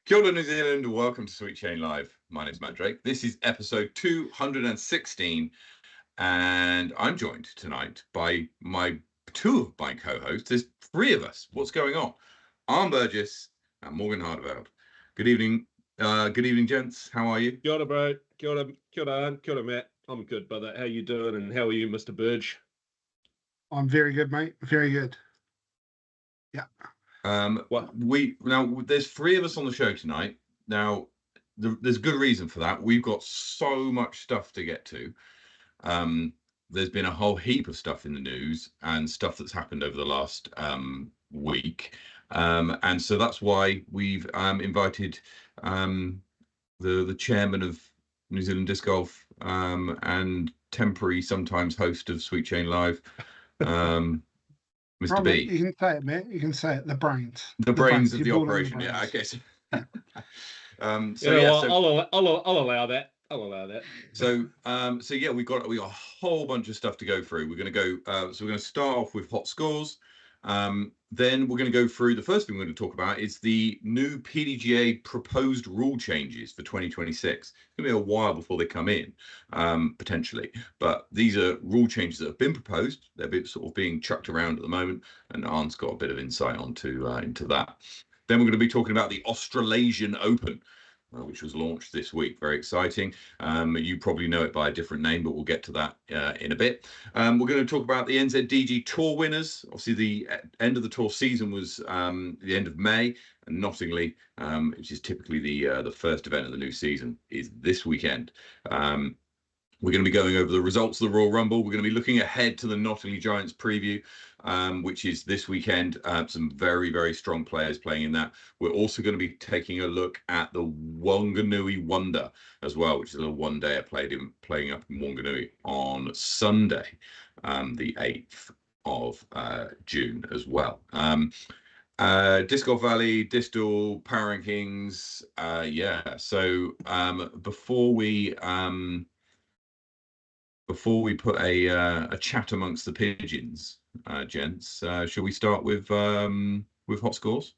Kia ora, New Zealand, and welcome to Sweet Chain Live. My name is Matt Drake. This is episode 216, and I'm joined tonight by two of my co-hosts. There's three of us. What's going on? Arm Burgess and Morgan Hardeveld. Good evening, gents. How are you? Kia ora, bro. Kia ora, Kia ora, Matt. I'm good, brother. How you doing, and how are you, Mr. Burge? I'm very good, mate. Very good. Yeah. There's three of us on the show tonight. Now, there's good reason for that. We've got so much stuff to get to. There's been a whole heap of stuff in the news and stuff that's happened over the last week, and so that's why we've invited the chairman of New Zealand Disc Golf and temporary sometimes host of Sweet Chain Live, Mr. Robert, B. you can say it, mate. You can say it. The brains. The brains of the operation. Yeah, I guess. I'll allow that. I'll allow that. So yeah, we got a whole bunch of stuff to go through. We're going to go. So we're going to start off with hot scores. Then we're going to go through. The first thing we're going to talk about is the new PDGA proposed rule changes for 2026. It's going to be a while before they come in, potentially. But these are rule changes that have been proposed. They're sort of being chucked around at the moment, and Arne's got a bit of insight into that. Then we're going to be talking about the Australasian Open, which was launched this week. Very exciting. You probably know it by a different name, but we'll get to that in a bit. We're going to talk about the NZDG Tour winners. Obviously, the end of the tour season was the end of May, and Nottingley, which is typically the first event of the new season, is this weekend. We're going to be going over the results of the Royal Rumble. We're going to be looking ahead to the Nottingley Giants preview, which is this weekend. Some very, very strong players playing in that. We're also going to be taking a look at the Wanganui Wonder as well, which is a little one-day playing up in Wanganui on Sunday, the 8th of June as well. Disc Golf Valley, Distal, Power Rankings. So before we put a chat amongst the pigeons, gents, shall we start with hot scores?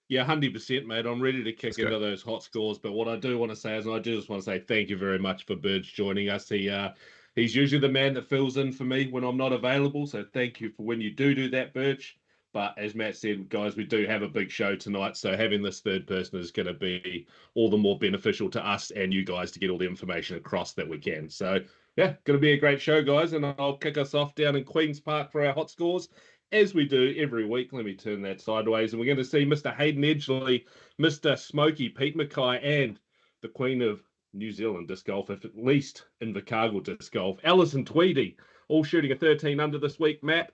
Yeah, 100%, mate. I'm ready to kick into those hot scores. But what I do want to say is, and I do just want to say thank you very much for Burge joining us. He's usually the man that fills in for me when I'm not available. So thank you for when you do that, Burge. But as Matt said, guys, we do have a big show tonight. So having this third person is going to be all the more beneficial to us and you guys to get all the information across that we can. So yeah, going to be a great show, guys. And I'll kick us off down in Queen's Park for our hot scores, as we do every week. Let me turn that sideways. And we're going to see Mr. Hayden Edgley, Mr. Smokey, Pete Mackay, and the Queen of New Zealand Disc Golf, at least in Invercargill Disc Golf, Alison Tweedy, all shooting a 13 under this week, Matt.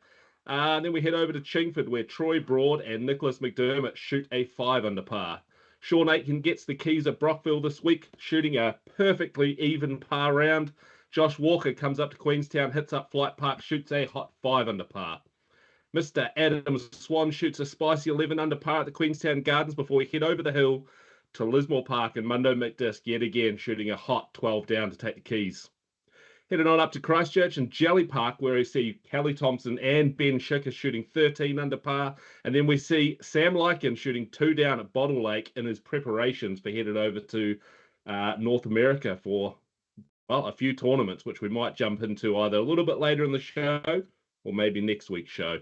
Then we head over to Chingford, where Troy Broad and Nicholas McDermott shoot a 5 under par. Sean Aitken gets the keys at Brockville this week, shooting a perfectly even par round. Josh Walker comes up to Queenstown, hits up Flight Park, shoots a hot 5 under par. Mr. Adam Swan shoots a spicy 11 under par at the Queenstown Gardens before we head over the hill to Lismore Park, and Mundo McDisc yet again shooting a hot 12 down to take the keys. Heading on up to Christchurch and Jelly Park, where we see Kelly Thompson and Ben Schicker shooting 13 under par. And then we see Sam Lykin shooting 2 down at Bottle Lake in his preparations for headed over to North America for, well, a few tournaments, which we might jump into either a little bit later in the show or maybe next week's show.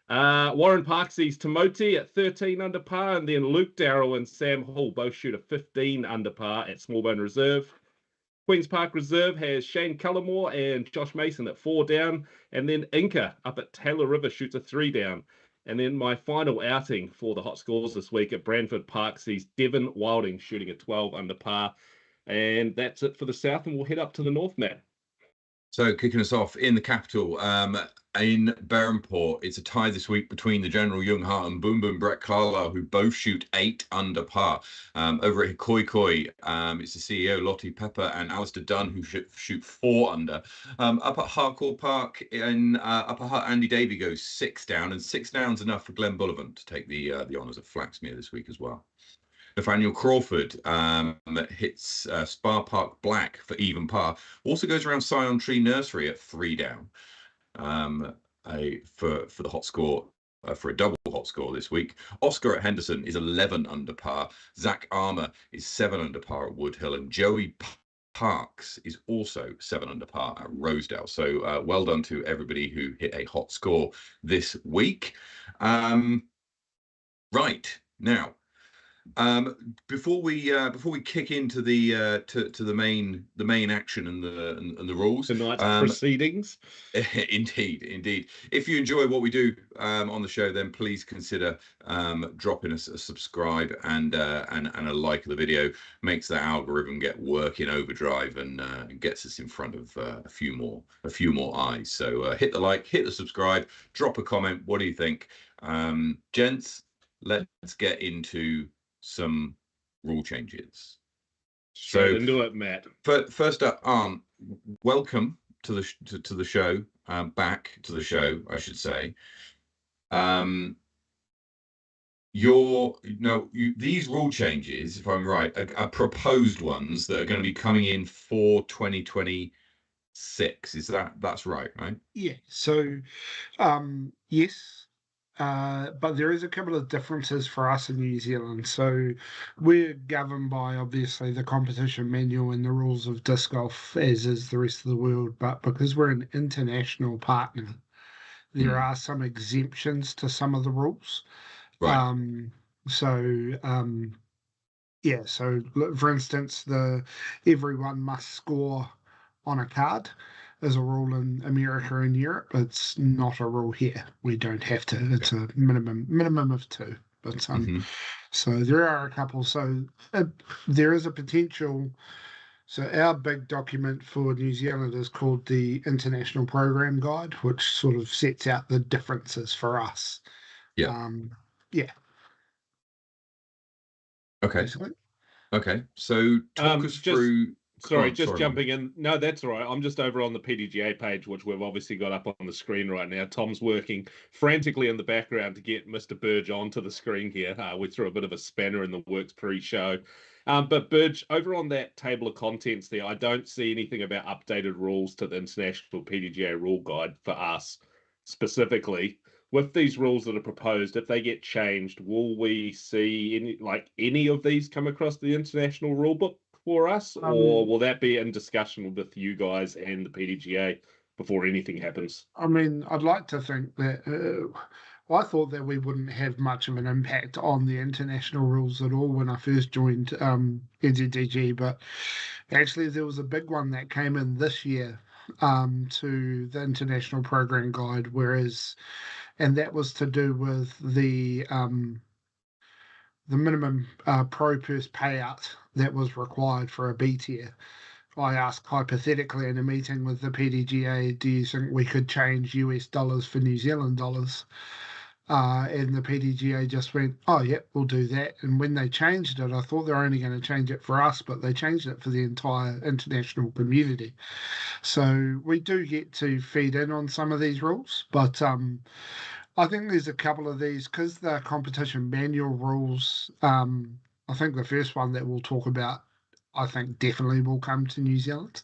Warren Park sees Timoti at 13 under par, and then Luke Darrell and Sam Hall both shoot a 15 under par at Smallbone Reserve. Queen's Park Reserve has Shane Cullimore and Josh Mason at 4 down, and then Inca up at Taylor River shoots a 3 down. And then my final outing for the hot scores this week at Brantford Park sees Devon Wilding shooting a 12 under par. And that's it for the south, and we'll head up to the north, Matt. So kicking us off in the capital, in Berhampore, it's a tie this week between the General Jung Hart and Boom Boom Brett Carlisle, who both shoot 8 under par. Over at Hikoi Koi, it's the CEO Lottie Pepper and Alistair Dunn, who shoot 4 under. Up at Harcourt Park in Upper Hutt, Andy Davey goes 6 down, and 6 down's enough for Glenn Bullivant to take the honours at Flaxmere this week as well. Nathaniel Crawford hits Spa Park Black for even par. Also goes around Scion Tree Nursery at 3 down for the hot score for a double hot score this week. Oscar at Henderson is 11 under par. Zach Armour is 7 under par at Woodhill, and Joey Parks is also 7 under par at Rosedale. So well done to everybody who hit a hot score this week. Right now, before we kick into the to the main action and the rules, tonight's proceedings. Indeed. If you enjoy what we do on the show, then please consider dropping us a subscribe and a like of the video. Makes the algorithm get work in overdrive and gets us in front of a few more eyes. So hit the like, hit the subscribe, drop a comment. What do you think, gents? Let's get into some rule changes. Straight into it, Matt. First up, welcome to the show. Back to the show, I should say. These rule changes, if I'm right, are proposed ones that are going to be coming in for 2026. That's right? Yeah. So, yes. But there is a couple of differences for us in New Zealand. So we're governed by obviously the competition manual and the rules of disc golf, as is the rest of the world. But because we're an international partner, there are some exemptions to some of the rules. Right. Yeah. So for instance, everyone must score on a card is a rule in America and Europe. It's not a rule here. We don't have to. It's a minimum of 2. But so there are a couple. So there is a potential. So our big document for New Zealand is called the International Program Guide, which sort of sets out the differences for us. Yeah. Yeah. Okay. Basically. Okay. So talk us through. Sorry, jumping in. No, that's all right. I'm just over on the PDGA page, which we've obviously got up on the screen right now. Tom's working frantically in the background to get Mr. Burge onto the screen here. We threw a bit of a spanner in the works pre-show. But Burge, over on that table of contents there, I don't see anything about updated rules to the International PDGA Rule Guide for us specifically. With these rules that are proposed, if they get changed, will we see any of these come across the international rulebook for us, or will that be in discussion with you guys and the PDGA before anything happens? I mean, I'd like to think that I thought that we wouldn't have much of an impact on the international rules at all when I first joined NZDG, but actually there was a big one that came in this year to the International Program Guide, and that was to do with the minimum pro purse payout that was required for a B tier. I asked hypothetically in a meeting with the PDGA, do you think we could change US dollars for New Zealand dollars? And the PDGA just went, oh, yep, we'll do that. And when they changed it, I thought they were only going to change it for us, but they changed it for the entire international community. So we do get to feed in on some of these rules, but I think there's a couple of these because the competition manual rules. I think the first one that we'll talk about, I think definitely will come to New Zealand.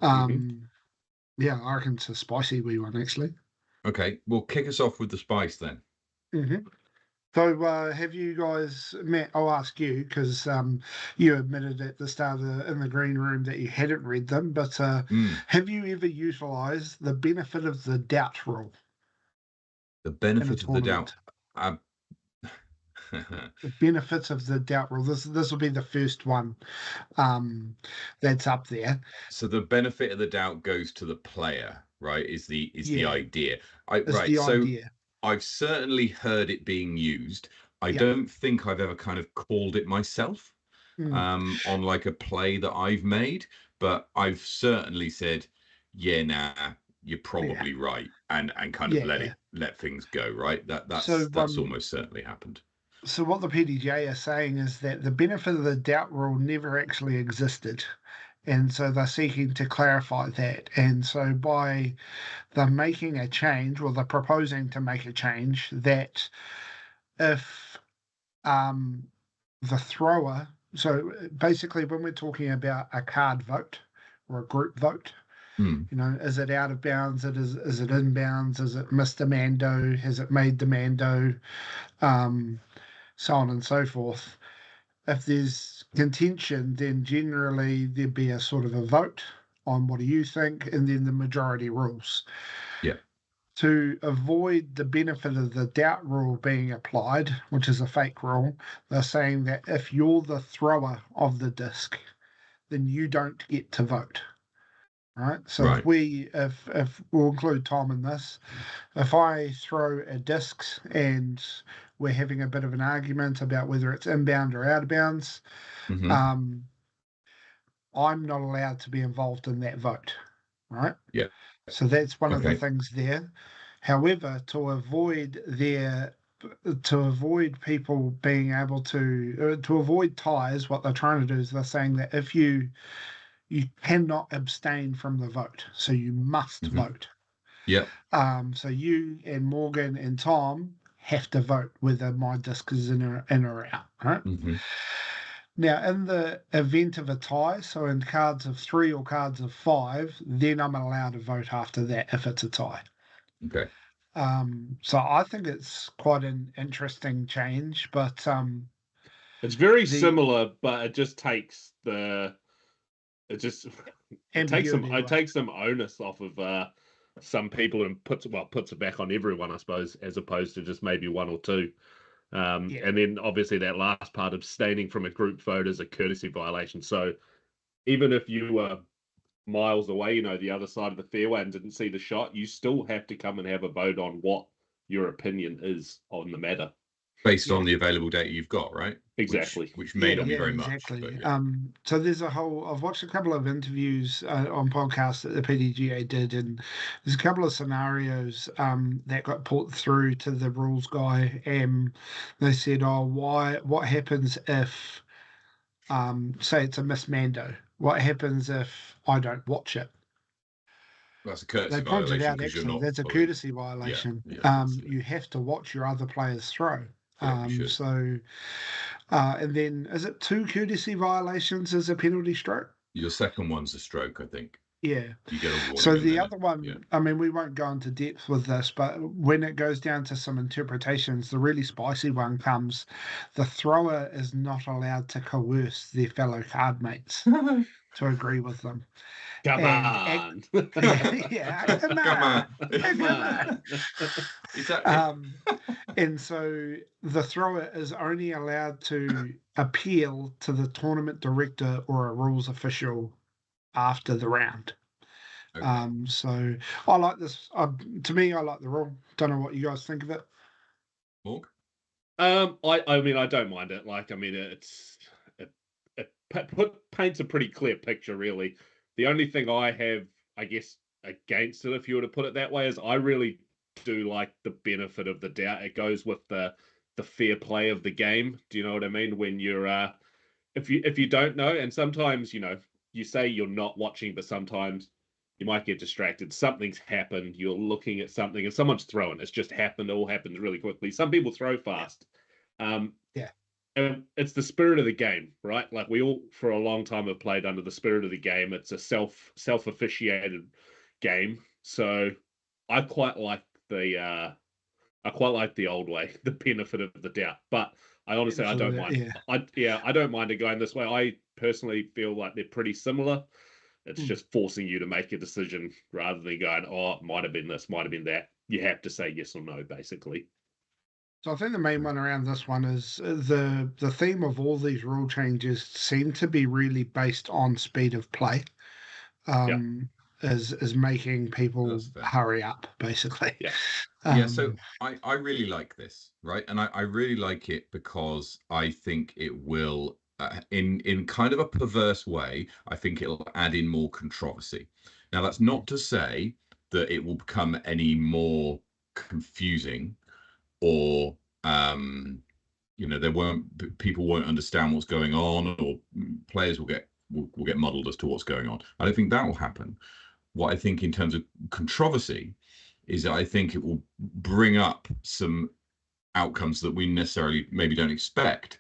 Yeah, I reckon it's a spicy wee one actually. Okay, well, kick us off with the spice then. So have you guys met? I'll ask you because you admitted at the start in the green room that you hadn't read them, but have you ever utilised the benefit of the doubt rule? The benefit of the doubt. The benefits of the doubt rule. This will be the first one that's up there. So the benefit of the doubt goes to the player, right? Is the idea. Idea. I've certainly heard it being used. I don't think I've ever kind of called it myself on like a play that I've made, but I've certainly said, yeah, nah, you're probably right, and kind of let things go, right? That's almost certainly happened. So what the PDGA are saying is that the benefit of the doubt rule never actually existed. And so they're seeking to clarify that. And so by them making a change, or they're proposing to make a change, that if the thrower, so basically when we're talking about a card vote or a group vote, You know, is it out of bounds? Is it in bounds? Is it missed a mando? Has it made the mando? So on and so forth. If there's contention, then generally there'd be a sort of a vote on what do you think, and then the majority rules. Yeah. To avoid the benefit of the doubt rule being applied, which is a fake rule, they're saying that if you're the thrower of the disc, then you don't get to vote. Right. So Right. if we'll include Tom in this, if I throw a disc and we're having a bit of an argument about whether it's inbound or out of bounds, Mhm. I'm not allowed to be involved in that vote. Right. Yeah. So that's one of the Okay. things there. However, to avoid people being able to avoid ties, what they're trying to do is they're saying that if you cannot abstain from the vote, so you must vote. Yeah. So you and Morgan and Tom have to vote whether my disc is in or out. Right. Now, in the event of a tie, so in cards of 3 or cards of 5, then I'm allowed to vote after that if it's a tie. Okay. So I think it's quite an interesting change, but it's very similar, but it just takes it takes some onus off of some people and puts it back on everyone, I suppose, as opposed to just maybe one or two. And then obviously that last part, abstaining from a group vote, is a courtesy violation. So even if you were miles away, you know, the other side of the fairway, and didn't see the shot, you still have to come and have a vote on what your opinion is on the matter. Based on the available data you've got, right? Exactly. Which may not be very exactly. much. But so there's I've watched a couple of interviews on podcasts that the PDGA did, and there's a couple of scenarios that got put through to the rules guy, and they said, what happens if, say it's a Miss Mando? What happens if I don't watch it? that's a courtesy They pointed violation out because you're actually not that's a following. courtesy violation. Yeah, You have to watch your other players throw. Yeah, you should. So, and then is it 2 courtesy violations as a penalty stroke? Your second one's a stroke, I think. Yeah. You get a warning. So the other one, I mean, we won't go into depth with this, but when it goes down to some interpretations, the really spicy one comes: the thrower is not allowed to coerce their fellow card mates to agree with them. Come on. Come on. Exactly. And so the thrower is only allowed to appeal to the tournament director or a rules official after the round. Okay. So I like this. To me, I like the rule. Don't know what you guys think of it. Morg? I mean, I don't mind it. Like, I mean, it paints a pretty clear picture, really. The only thing I have, I guess, against it, if you were to put it that way, is I really do like the benefit of the doubt. It goes with the fair play of the game. Do you know what I mean? When you're if you don't know, and sometimes, you know, you say you're not watching, but sometimes you might get distracted. Something's happened. You're looking at something, and someone's throwing. It's just happened. It all happens really quickly. Some people throw fast. And it's the spirit of the game, right? Like, we all, for a long time, have played under the spirit of the game. It's a self-officiated game. So I quite like the old way, the benefit of the doubt. But I honestly, I don't mind. I don't mind it going this way. I personally feel like they're pretty similar. It's just forcing you to make a decision rather than going, oh, it might have been this, might have been that. You have to say yes or no, basically. So I think the main one around this one is the theme of all these rule changes seem to be really based on speed of play. Is making people hurry up, basically. So I really like this, right? And I really like it because I think it will, in kind of a perverse way, I think it'll add in more controversy. Now, that's not to say that it will become any more confusing, or people won't understand what's going on, or players will get muddled as to what's going on. I don't think that will happen. What I think in terms of controversy is that I think it will bring up some outcomes that we necessarily maybe don't expect,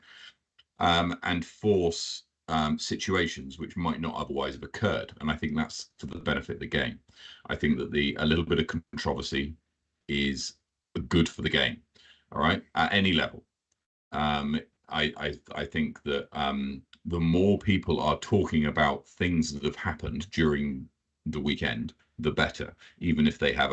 and force situations which might not otherwise have occurred, and I think that's for the benefit of the game. I think that a little bit of controversy is good for the game. All right, at any level. I think that the more people are talking about things that have happened during the weekend, the better. Even if they have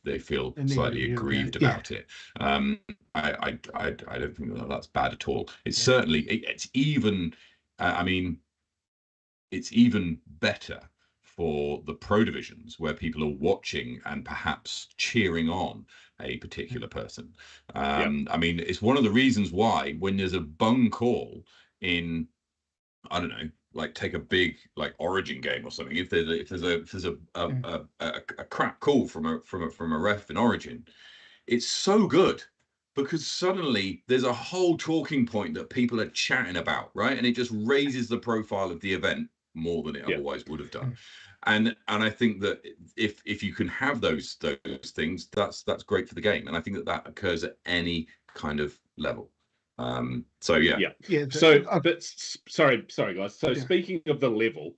they feel slightly aggrieved about it. I don't think that's bad at all. It's certainly it's even. I mean, it's even better for the pro divisions where people are watching and perhaps cheering on a particular person. I mean, it's one of the reasons why when there's a bung call in, I don't know, like take a big like Origin game or something. If there's a crap call from a ref in Origin, it's so good because suddenly there's a whole talking point that people are chatting about, right? And it just raises the profile of the event more than it otherwise would have done. And I think that if you can have those things, that's great for the game. And I think that occurs at any kind of level. So but sorry guys. So speaking of the level,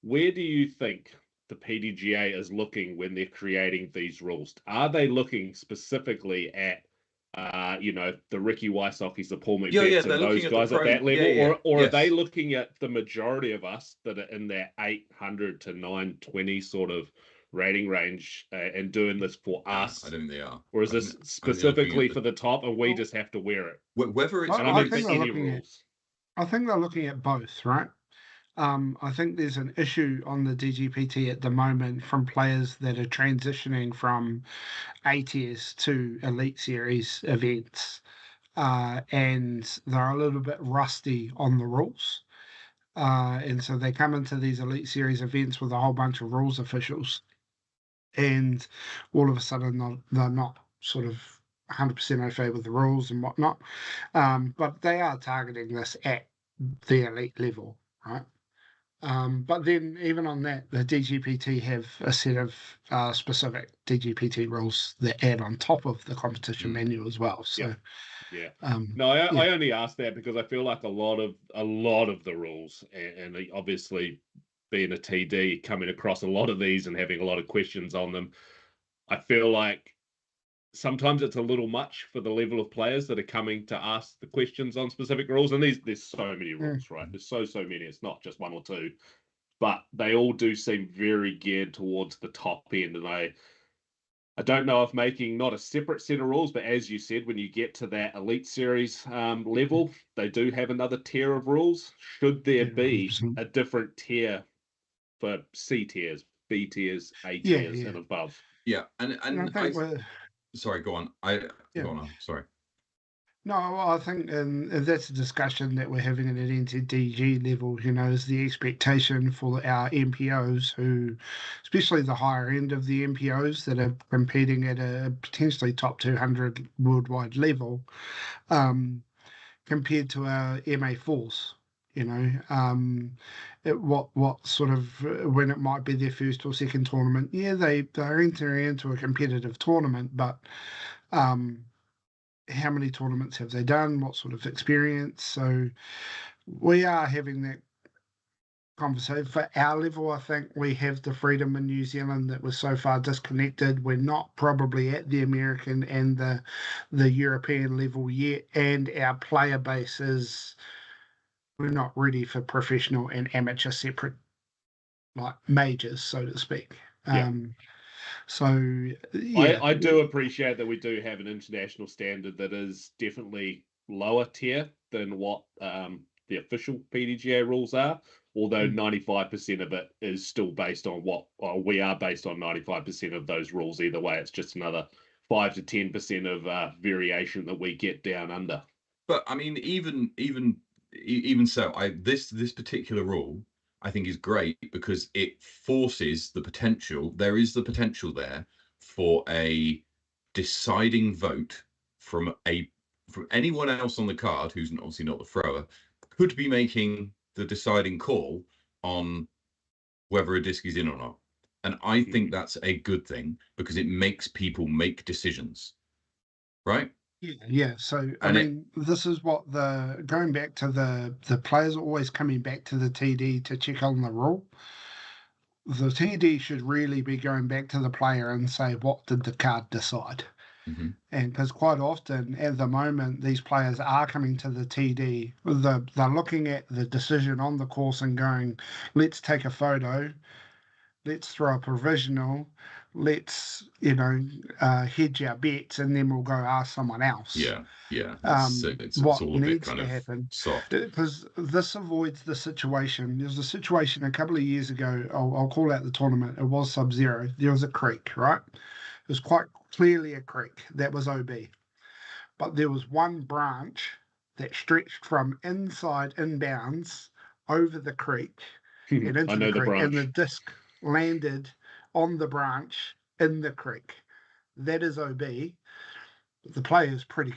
where do you think the PDGA is looking when they're creating these rules? Are they looking specifically at the Ricky Wysocki's, the Paul McBeths, and those guys at that level, or are they looking at the majority of us that are in that 800 to 920 sort of rating range and doing this for us? I don't think they are. Or is this specifically for the top, and we just have to wear it? Whether it's I think they're looking at both, right? I think there's an issue on the DGPT at the moment from players that are transitioning from A tiers to Elite Series events, and they're a little bit rusty on the rules. And so they come into these Elite Series events with a whole bunch of rules officials, and all of a sudden they're not sort of 100% au fait with the rules and whatnot. But they are targeting this at the elite level, right? But then even on that, the DGPT have a set of specific DGPT rules that add on top of the competition menu as well. So I only asked that because I feel like a lot of the rules, and obviously being a TD, coming across a lot of these and having a lot of questions on them, I feel like sometimes it's a little much for the level of players that are coming to ask the questions on specific rules. And there's so many rules, right? There's so many. It's not just one or two, but they all do seem very geared towards the top end. And I don't know if making not a separate set of rules, but as you said, when you get to that Elite Series level, they do have another tier of rules. Should there be a different tier for C tiers, B tiers, A tiers, and above? Yeah, and sorry, go on. Go on. Sorry. No, I think that's a discussion that we're having at an NZDG level, is the expectation for our MPOs who, especially the higher end of the MPOs that are competing at a potentially top 200 worldwide level, compared to our MA4s, what sort of, when it might be their first or second tournament, they're entering into a competitive tournament, but how many tournaments have they done? What sort of experience? So we are having that conversation. For our level, I think we have the freedom in New Zealand that was so far disconnected. We're not probably at the American and the European level yet, and our player base we're not ready for professional and amateur separate, like majors, so to speak. So I do appreciate that we do have an international standard that is definitely lower tier than what the official PDGA rules are, although 95% of it is still based on we are based on 95% of those rules either way. It's just another 5 to 10% of variation that we get down under. But I mean, even so, this particular rule I think is great because it forces the potential. There is the potential there for a deciding vote from anyone else on the card who's obviously not the thrower, could be making the deciding call on whether a disc is in or not. And I think that's a good thing because it makes people make decisions, right? Yeah. So I And mean, this is what going back to the players are always coming back to the TD to check on the rule. The TD should really be going back to the player and say, what did the card decide? Mhm. And because quite often at the moment, these players are coming to the TD, they're looking at the decision on the course and going, let's take a photo, let's throw a provisional, let's, hedge our bets, and then we'll go ask someone else. Yeah. It's What all a bit needs kind to of happen, soft. because this avoids the situation. There's a situation a couple of years ago. I'll call out the tournament. It was Sub-Zero. There was a creek, right? It was quite clearly a creek that was OB, but there was one branch that stretched from inside inbounds over the creek and I into the know the creek, and the branch. disc landed on the branch in the creek. That is OB. The player is pretty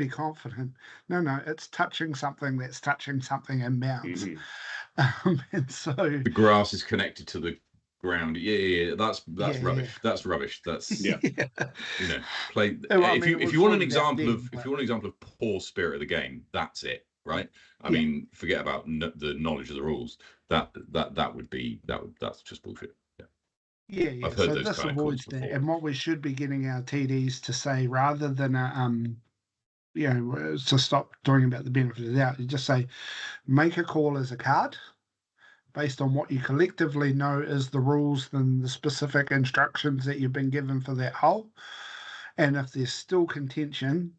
confident. No, it's touching something that's touching something inbounds. And so The grass is connected to the ground. Yeah. That's yeah, rubbish. That's rubbish. That's Yeah. play. Well, I If mean, you it if was you want an sorted out example then, of if but you want an example of poor spirit of the game, that's it, right? I Yeah. mean, forget about the knowledge of the rules. That's just bullshit. yeah. I've heard So those this kind of calls avoids that, before. and what we should be getting our TDs to say, rather than to stop talking about the benefit of the doubt, you just say, make a call as a card based on what you collectively know is the rules and the specific instructions that you've been given for that hole. And if there's still contention,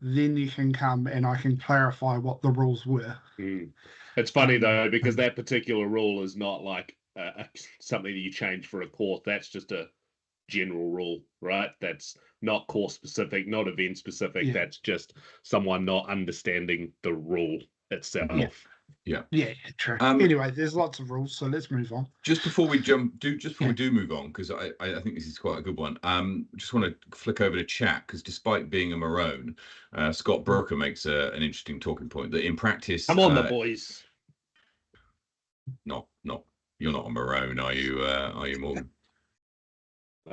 then you can come and I can clarify what the rules were. It's funny though, because that particular rule is not like something that you change for a course. That's just a general rule, right? That's not course specific, not event specific. Yeah. That's just someone not understanding the rule itself. Yeah, true. Um, Anyway, there's lots of rules, so let's move on. Just before we move on, because I think this is quite a good one. Just want to flick over to chat, because despite being a Maroon, Scott Broker makes an interesting talking point that in practice, Come on, the boys. not you're not a Maroon, are you? Are you, Morgan?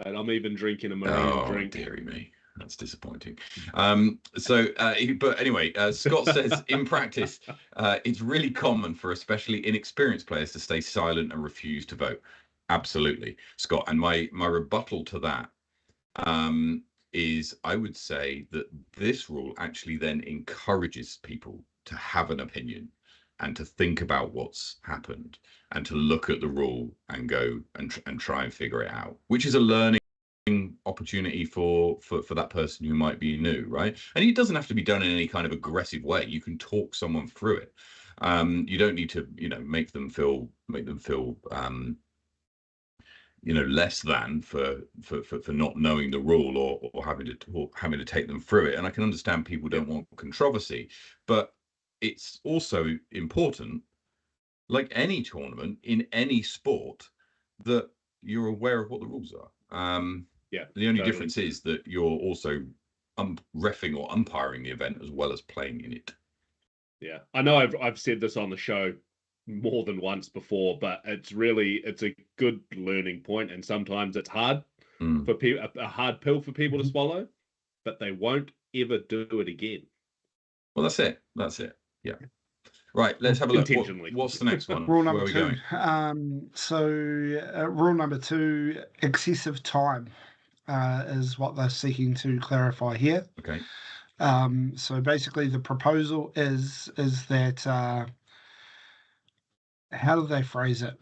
And I'm even drinking a Maroon drink. Dearie me. That's disappointing. But anyway, Scott says in practice, it's really common for especially inexperienced players to stay silent and refuse to vote. Absolutely, Scott. And my rebuttal to that is I would say that this rule actually then encourages people to have an opinion and to think about what's happened and to look at the rule and go and try and figure it out, which is a learning opportunity for that person who might be new, right? And it doesn't have to be done in any kind of aggressive way. You can talk someone through it. You don't need to, make them feel less than for not knowing the rule or having to take them through it. And I can understand people don't want controversy, but it's also important, like any tournament in any sport, that you're aware of what the rules are. The only difference is that you're also reffing or umpiring the event as well as playing in it. Yeah, I know I've said this on the show more than once before, but it's a good learning point, and sometimes it's hard for people, a hard pill for people to swallow, but they won't ever do it again. Well, that's it. Yeah. Right, let's have a look. What's the next one? Rule number Where are we going? Rule number 2, excessive time is what they're seeking to clarify here. Okay. So basically, the proposal is that how do they phrase it?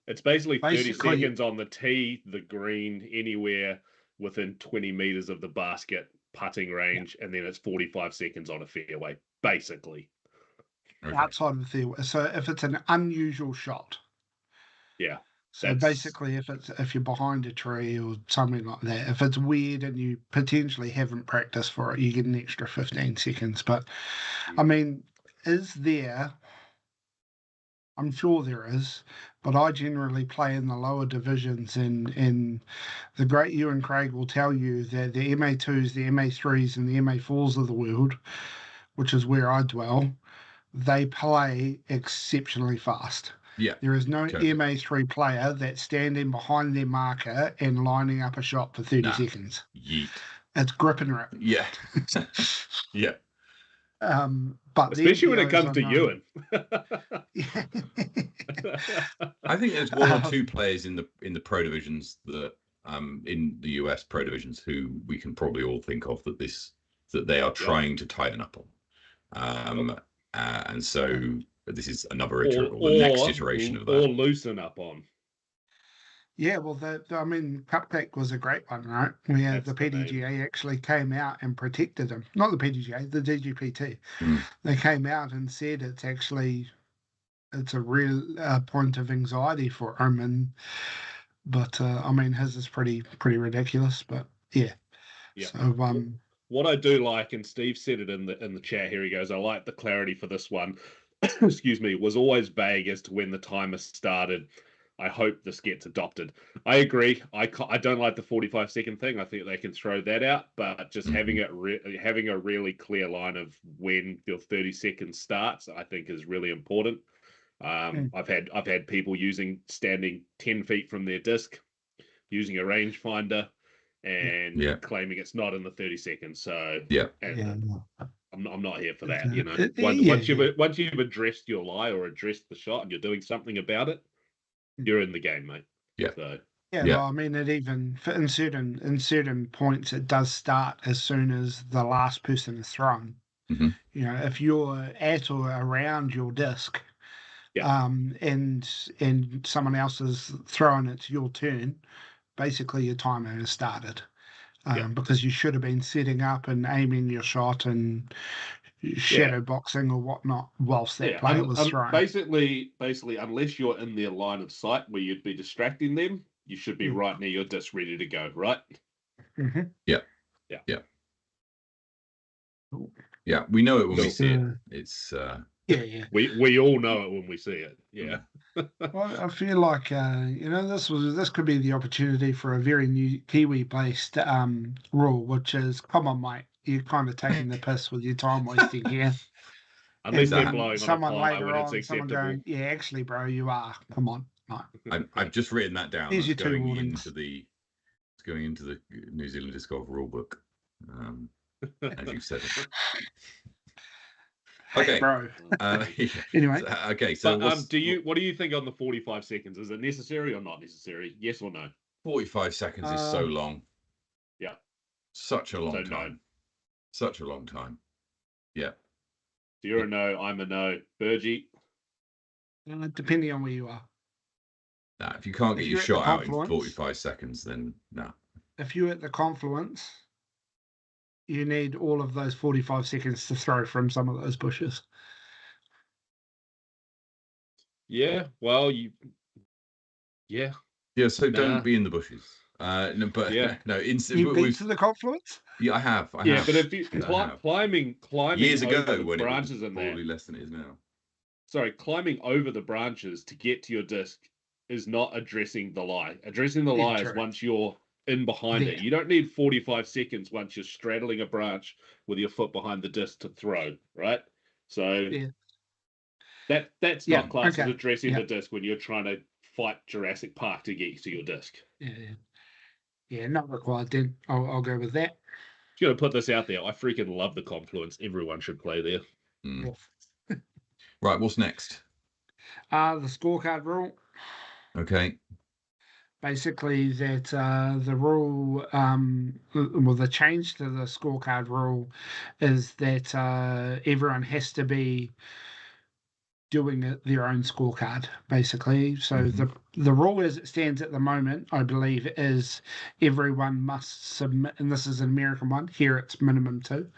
It's basically 30 seconds on the tee, the green, anywhere within 20 meters of the basket, putting range, and then it's 45 seconds on a fairway, basically. Okay. Outside of the fairway. So if it's an unusual shot. Yeah. So basically, if you're behind a tree or something like that, if it's weird and you potentially haven't practiced for it, you get an extra 15 seconds. But I mean, is there? I'm sure there is, but I generally play in the lower divisions, and the great Ewan Craig will tell you that the MA2s, the MA3s, and the MA4s of the world, which is where I dwell, they play exceptionally fast. Yeah. There is no MA3 player that's standing behind their marker and lining up a shot for 30 seconds. Yeet. It's grip and rip. Yeah. Yeah. But especially when it the comes to NPOs Ewan. I think there's one or two players in the pro divisions that in the US pro divisions who we can probably all think of that they are trying to tighten up on. And so this is another the next iteration of that. Or loosen up on. Yeah, well, I mean, Cupcake was a great one, right? Where the PDGA actually came out and protected him. Not the PDGA, the DGPT. They came out and said it's a real point of anxiety for him. But I mean, his is pretty ridiculous. But yeah. So what I do like, and Steve said it in the chat. Here he goes. I like the clarity for this one. Excuse me. Was always vague as to when the timer started. I hope this gets adopted. I agree. I don't like the 45-second thing. I think they can throw that out, but just having a really clear line of when your 30 seconds starts, I think is really important. I've had people standing 10 feet from their disc, using a rangefinder, and claiming it's not in the 30 seconds. So I'm not here for that. You know, once you've addressed your lie or addressed the shot and you're doing something about it, you're in the game, mate. Yeah. So, well, I mean, it even in certain points it does start as soon as the last person is thrown. Mm-hmm. You know, if you're at or around your disc, and someone else is throwing, it's your turn. Basically, your timer has started. Because you should have been setting up and aiming your shot and shadow boxing or whatnot whilst that player was throwing. Basically, unless you're in their line of sight where you'd be distracting them, you should be right near your disc ready to go, right? Mm-hmm. Yeah. We know it when we see it. It's we all know it when we see it. Yeah. Well, I feel like this could be the opportunity for a very new Kiwi-based rule, which is, come on, mate, you're kind of taking the piss with your time wasting here. Unless they're blowing someone on a later on, someone going, yeah, actually, bro, you are. Come on. No. I've just written that down. Here's your two going warnings. It's going into the New Zealand Disc Golf rulebook. As you said it. Okay, bro. Anyway, so what do you think on the 45 seconds? Is it necessary or not necessary? Yes or no? 45 seconds is so long. Yeah, such a long time. No. Such a long time. Yeah. So you're a no. I'm a no. Burgie. Depending on where you are. Nah, if you can't get your shot out in 45 seconds, then no. If you're at the confluence, you need all of those 45 seconds to throw from some of those bushes. Yeah, well, so don't be in the bushes. No, but no. You've been to the confluence? Yeah, I have. But if you climbing years ago over the when branches it was probably less than it is now. Sorry, climbing over the branches to get to your disc is not addressing the lie. Addressing the lie is once you're in behind it. You don't need 45 seconds once you're straddling a branch with your foot behind the disc to throw, right? So that's not classed as addressing the disc when you're trying to fight Jurassic Park to get to your disc. Yeah, not required then. I'll go with that. Just gonna put this out there. I freaking love the confluence. Everyone should play there. Right, what's next? The scorecard rule. Okay. Basically, that the rule, the change to the scorecard rule is that everyone has to be doing their own scorecard, basically. So the rule as it stands at the moment, I believe, is everyone must submit, and this is an American one. Here it's minimum 2.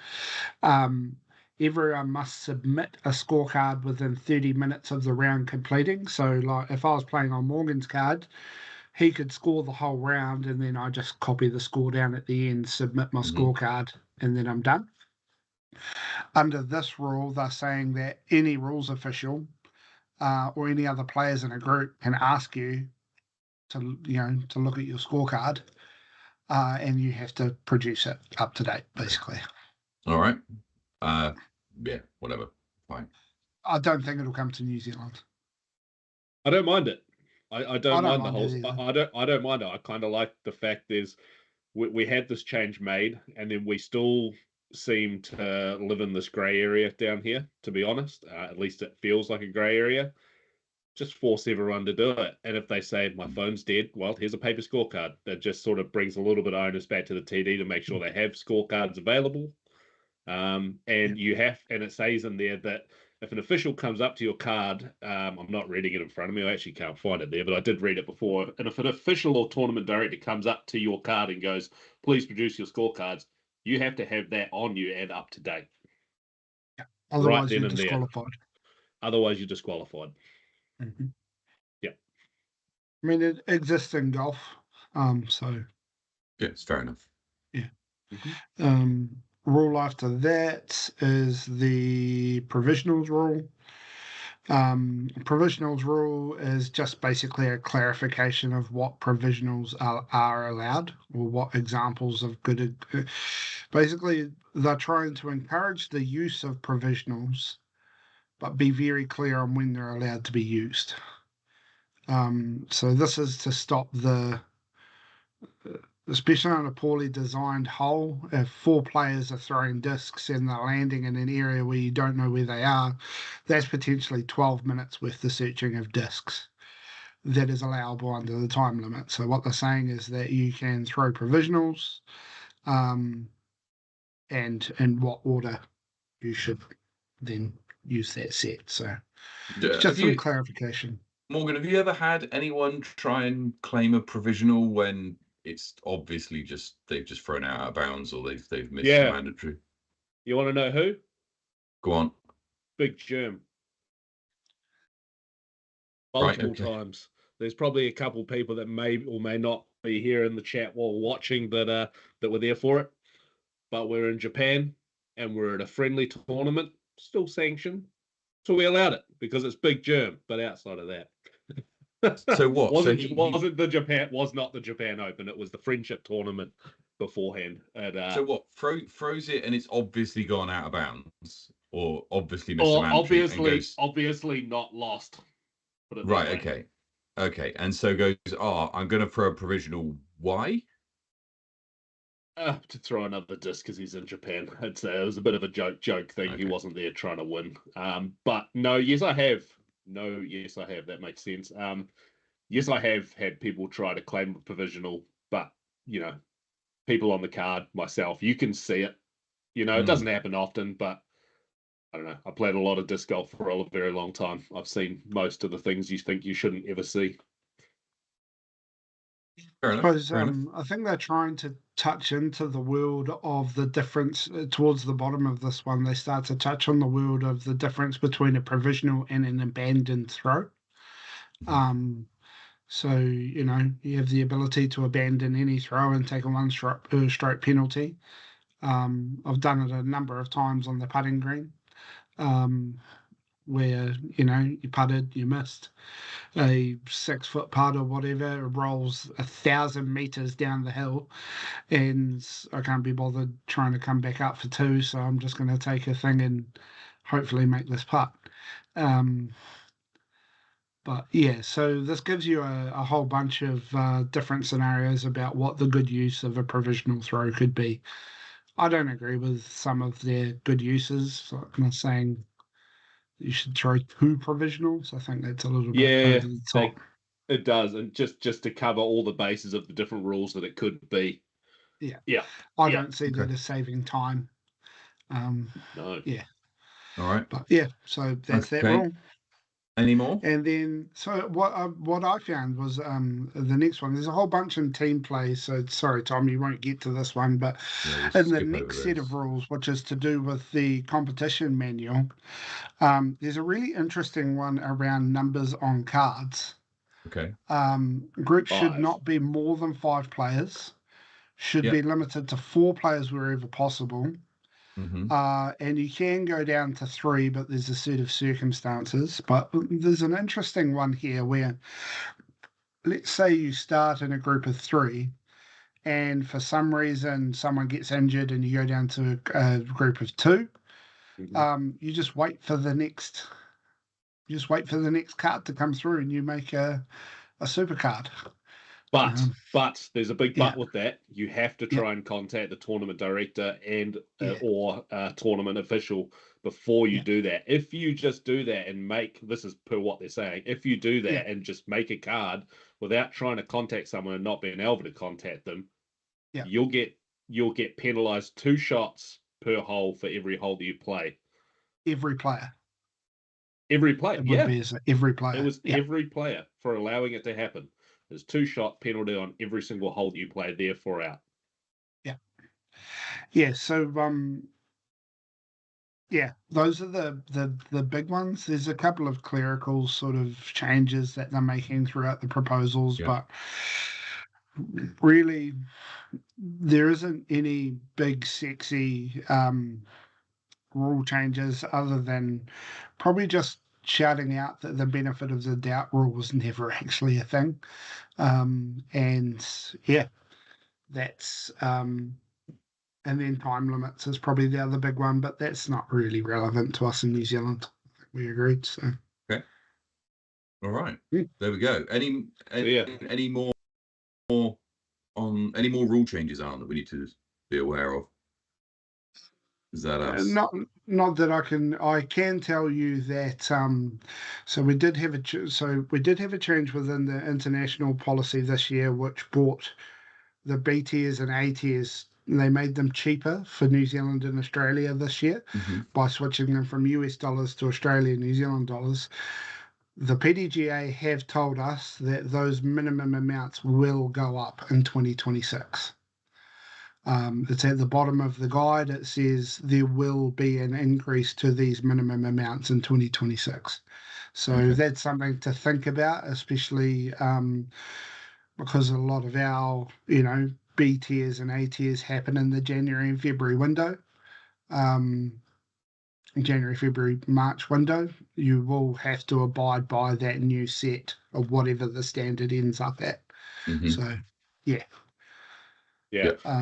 Everyone must submit a scorecard within 30 minutes of the round completing. So, like, if I was playing on Morgan's card, he could score the whole round, and then I just copy the score down at the end, submit my scorecard, and then I'm done. Under this rule, they're saying that any rules official or any other players in a group can ask you to look at your scorecard, and you have to produce it up to date, basically. All right. Whatever. Fine. I don't think it'll come to New Zealand. I don't mind it. I don't mind the whole. I don't mind it. I kind of like the fact there's we had this change made, and then we still seem to live in this grey area down here, to be honest. At least it feels like a grey area. Just force everyone to do it. And if they say my phone's dead, well, here's a paper scorecard. That just sort of brings a little bit of onus back to the TD to make sure they have scorecards available. And it says in there that if an official comes up to your card, I'm not reading it in front of me, I actually can't find it there, but I did read it before. And if an official or tournament director comes up to your card and goes, please produce your scorecards, you have to have that on you and up to date. Yeah. Otherwise, then you're and there. disqualified. Otherwise, you're disqualified. Mm-hmm. Yeah. I mean, it exists in golf. So Yeah, it's fair enough. yeah. Mm-hmm. Rule after that is the provisionals rule. Provisionals rule is just basically a clarification of what provisionals are allowed, or what examples of good. Basically, they're trying to encourage the use of provisionals, but be very clear on when they're allowed to be used. So this is to stop especially on a poorly designed hole, if 4 players are throwing discs and they're landing in an area where you don't know where they are, that's potentially 12 minutes worth of searching of discs that is allowable under the time limit. So what they're saying is that you can throw provisionals, and in what order you should then use that set. So it's just some clarification. Morgan, have you ever had anyone try and claim a provisional when it's obviously just they've just thrown out of bounds, or they've missed the mandatory? You want to know who? Go on. Big Germ. Multiple times. There's probably a couple people that may or may not be here in the chat while watching that were there for it. But we're in Japan and we're at a friendly tournament, still sanctioned. So we allowed it because it's Big Germ. But outside of that, so what? was not the Japan Open. It was the friendship tournament beforehand. So what? Throws it and it's obviously gone out of bounds, or obviously missed the mandatory. Obviously not lost. Right. Okay. And so goes. I'm going to throw a provisional. Why? To throw another disc because he's in Japan. It was a bit of a joke thing. Okay. He wasn't there trying to win. But no, yes, I have. No, yes, I have. That makes sense. Yes, I have had people try to claim a provisional, but people on the card, myself, you can see it. It doesn't happen often, but I don't know. I played a lot of disc golf for a very long time. I've seen most of the things you think you shouldn't ever see. I think they're trying to touch into the world of the difference towards the bottom of this one. They start to touch on the world of the difference between a provisional and an abandoned throw. So, you have the ability to abandon any throw and take a 1-stroke penalty. I've done it a number of times on the putting green, where, you putted, you missed a 6-foot putt or whatever, rolls 1,000 meters down the hill, and I can't be bothered trying to come back up for 2, so I'm just going to take a thing and hopefully make this putt. But yeah, so this gives you a whole bunch of different scenarios about what the good use of a provisional throw could be. I don't agree with some of their good uses. So I'm not saying you should throw 2 provisionals. I think that's a little bit over the top. It does, and just to cover all the bases of the different rules that it could be. Yeah. I don't see that as saving time. No. Yeah. All right. But yeah, so that's that rule. Any more? And then, so what I found was the next one. There's a whole bunch in team play. So sorry, Tom, you won't get to this one. But in the next set of rules, which is to do with the competition manual, there's a really interesting one around numbers on cards. Okay. Groups should not be more than 5 players. Should be limited to 4 players wherever possible. And you can go down to 3, but there's a set of circumstances. But there's an interesting one here where, let's say you start in a group of 3, and for some reason someone gets injured and you go down to a group of 2. You just wait for the next. card to come through, and you make a super card. But there's a big yeah. but with that. You have to try and contact the tournament director and or tournament official before you do that. If you just do that and this is per what they're saying, if you do that and just make a card without trying to contact someone and not being able to contact them, you'll get penalized 2 shots per hole for every hole that you play. Every player. Every player, it would be every player. It was every player for allowing it to happen. There's 2-shot penalty on every single hole that you play, therefore out. Yeah. So those are the big ones. There's a couple of clerical sort of changes that they're making throughout the proposals, but really there isn't any big sexy rule changes other than probably just shouting out that the benefit of the doubt rule was never actually a thing. And that's and then time limits is probably the other big one, but that's not really relevant to us in New Zealand. We agreed. So okay, all right, there we go. Any more on any more rule changes that we need to be aware of? Is that us? Not that I can tell you that. So we did have a change within the international policy this year, which brought the B tiers and A tiers. They made them cheaper for New Zealand and Australia this year by switching them from US dollars to Australian New Zealand dollars. The PDGA have told us that those minimum amounts will go up in 2026. It's at the bottom of the guide. It says there will be an increase to these minimum amounts in 2026. So that's something to think about, especially because a lot of our, B tiers and A tiers happen in the January and February window. January, February, March window. You will have to abide by that new set of whatever the standard ends up at. So, yeah.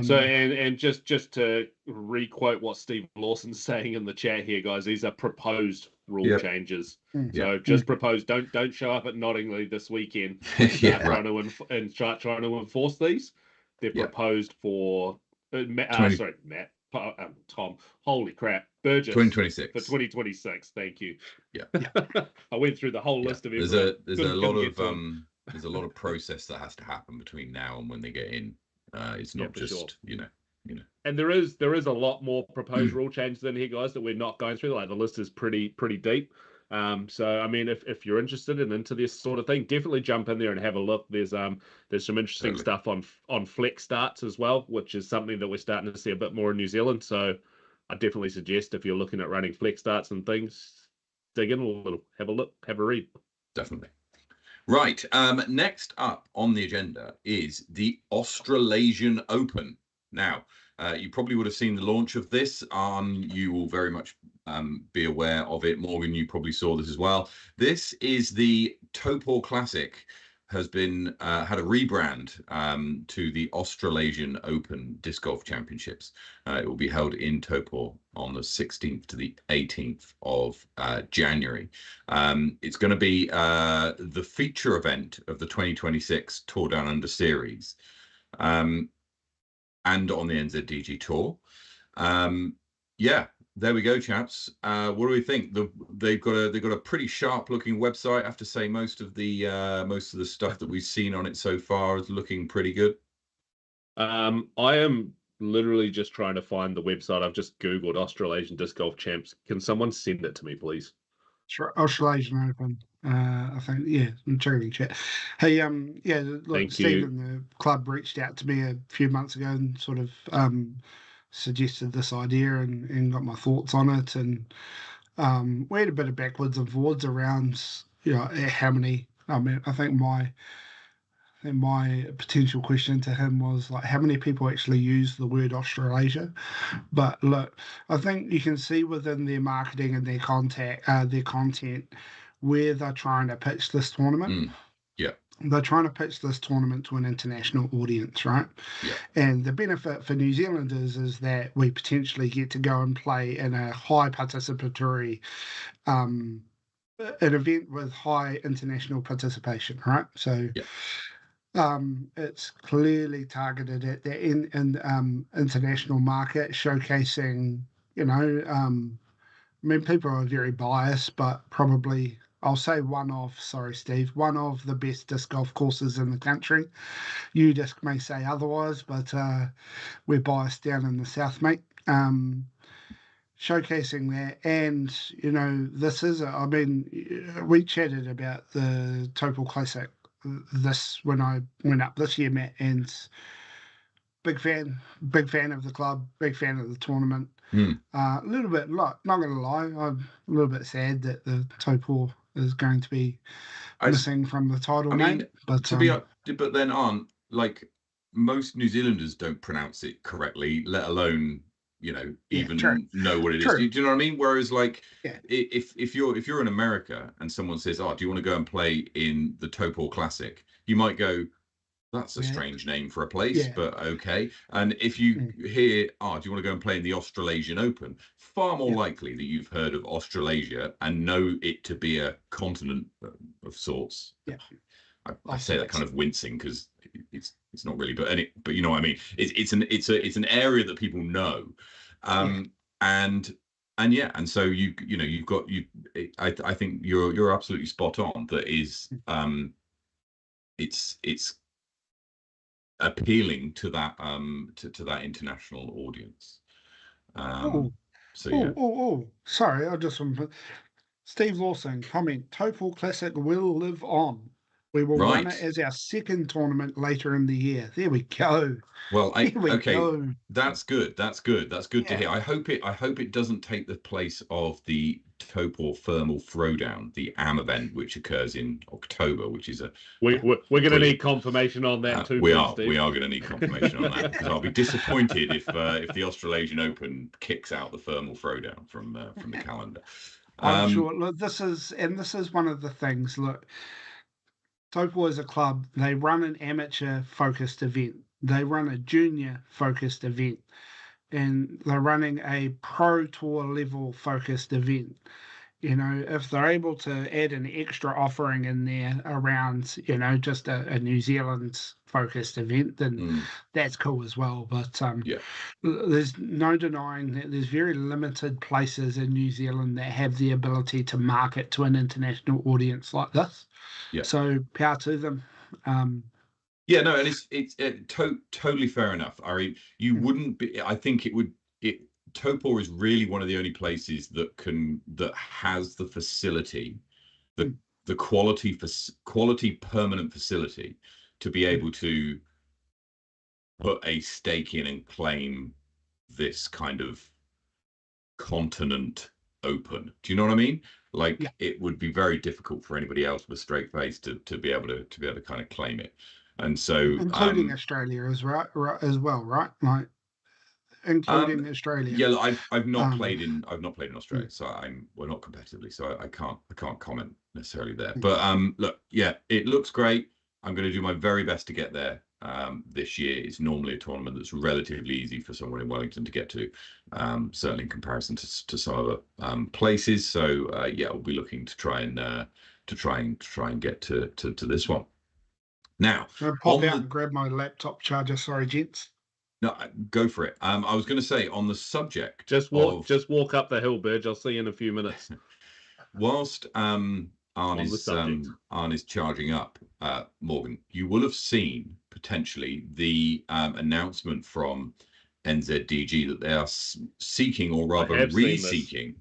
So and just to re-quote what Steve Lawson's saying in the chat here, guys, these are proposed rule changes. So just proposed. Don't show up at Nottingley this weekend trying to enforce these. They're proposed for Matt, Tom. Holy crap, Burgess 2026 for 2026. Thank you. Yeah. I went through the whole list of there's a lot of process that has to happen between now and when they get in. It's not just and there is a lot more proposed rule changes in here, guys, that we're not going through. Like the list is pretty deep. So I mean, if you're interested and into this sort of thing, definitely jump in there and have a look. There's some interesting stuff on flex starts as well, which is something that we're starting to see a bit more in New Zealand. So I definitely suggest if you're looking at running flex starts and things, dig in a little, have a look, have a read. Definitely. Right. Next up on the agenda is the Australasian Open. Now, you probably would have seen the launch of this. You will very much be aware of it. Morgan, you probably saw this as well. This is the Topor Classic. Has been had a rebrand to the Australasian Open Disc Golf Championships. It will be held in Topor on the 16th to the 18th of January. It's going to be the feature event of the 2026 Tour Down Under Series, and on the NZDG Tour. There we go, chaps. What do we think? They've got a pretty sharp looking website. I have to say, most of the stuff that we've seen on it so far is looking pretty good. I am literally just trying to find the website. I've just Googled Australasian Disc Golf Champs. Can someone send it to me, please? Sure. Australasian Open. I think, I'm checking chat. Hey, look, Steve and the club reached out to me a few months ago and sort of suggested this idea and got my thoughts on it, and we had a bit of backwards and forwards around how many. I mean, I think my potential question to him was like, how many people actually use the word Australasia? But look, I think you can see within their marketing and their content where they're trying to pitch this tournament. They're trying to pitch this tournament to an international audience, right? And the benefit for New Zealanders is that we potentially get to go and play in a high participatory an event with high international participation, right? So It's clearly targeted at the international market, showcasing, I mean, people are very biased, but probably I'll say sorry, Steve, one of the best disc golf courses in the country. You just may say otherwise, but we're biased down in the south, mate. Showcasing that, and I mean, we chatted about the Topol Classic this when I went up this year, Matt, and big fan of the club, big fan of the tournament. A little bit, not gonna lie, I'm a little bit sad that the Topol is going to be missing from the title name. But but then like most New Zealanders don't pronounce it correctly, let alone even know what it is. Do you know what I mean? Whereas if you're in America and someone says, "Oh, do you want to go and play in the Topol Classic?" You might go, "That's a strange name for a place, but okay." And if you hear, "Oh, do you want to go and play in the Australasian Open?" Far more likely that you've heard of Australasia and know it to be a continent of sorts. Yeah, I say that kind of wincing because it's not really, but you know what I mean. It's an area that people know, and so I think you're absolutely spot on. That is, it's appealing to that to that international audience. Sorry, I just want Steve Lawson comment. Topol Classic will live on. We will run it as our second tournament later in the year. There we go. Well, okay, that's good. That's good to hear. I hope it doesn't take the place of the Topol Thermal Throwdown, the AM event, which occurs in October, which is we're going to need confirmation on that too. We are going to need confirmation on that, because I'll be disappointed if the Australasian Open kicks out the Thermal Throwdown from the calendar. I'm sure. Look, this is one of the things. Look, Topol is a club. They run an amateur-focused event. They run a junior-focused event. And they're running a pro tour level focused event. If they're able to add an extra offering in there around, just a New Zealand focused event, then that's cool as well. But there's no denying that there's very limited places in New Zealand that have the ability to market to an international audience like this. So power to them. And it's totally fair enough. I mean, you wouldn't be. I think Topol is really one of the only places that has the facility, the quality permanent facility to be able to put a stake in and claim this kind of continent open. Do you know what I mean? It would be very difficult for anybody else with a straight face to be able to kind of claim it. And so including Australia as well, right? Like including Australia. Yeah, I've not played in Australia, so we're not competitively, so I can't comment necessarily there. But look, it looks great. I'm going to do my very best to get there this year. It's normally a tournament that's relatively easy for someone in Wellington to get to, certainly in comparison to some other places. So we'll be looking to try and get to this one. Now, I'll pop out and grab my laptop charger. Sorry, gents. No, go for it. I was going to say, on the subject, just walk up the hill, Burge. I'll see you in a few minutes. Whilst Arne is charging up, Morgan, you will have seen potentially the announcement from NZDG that they are seeking, or rather re-seeking,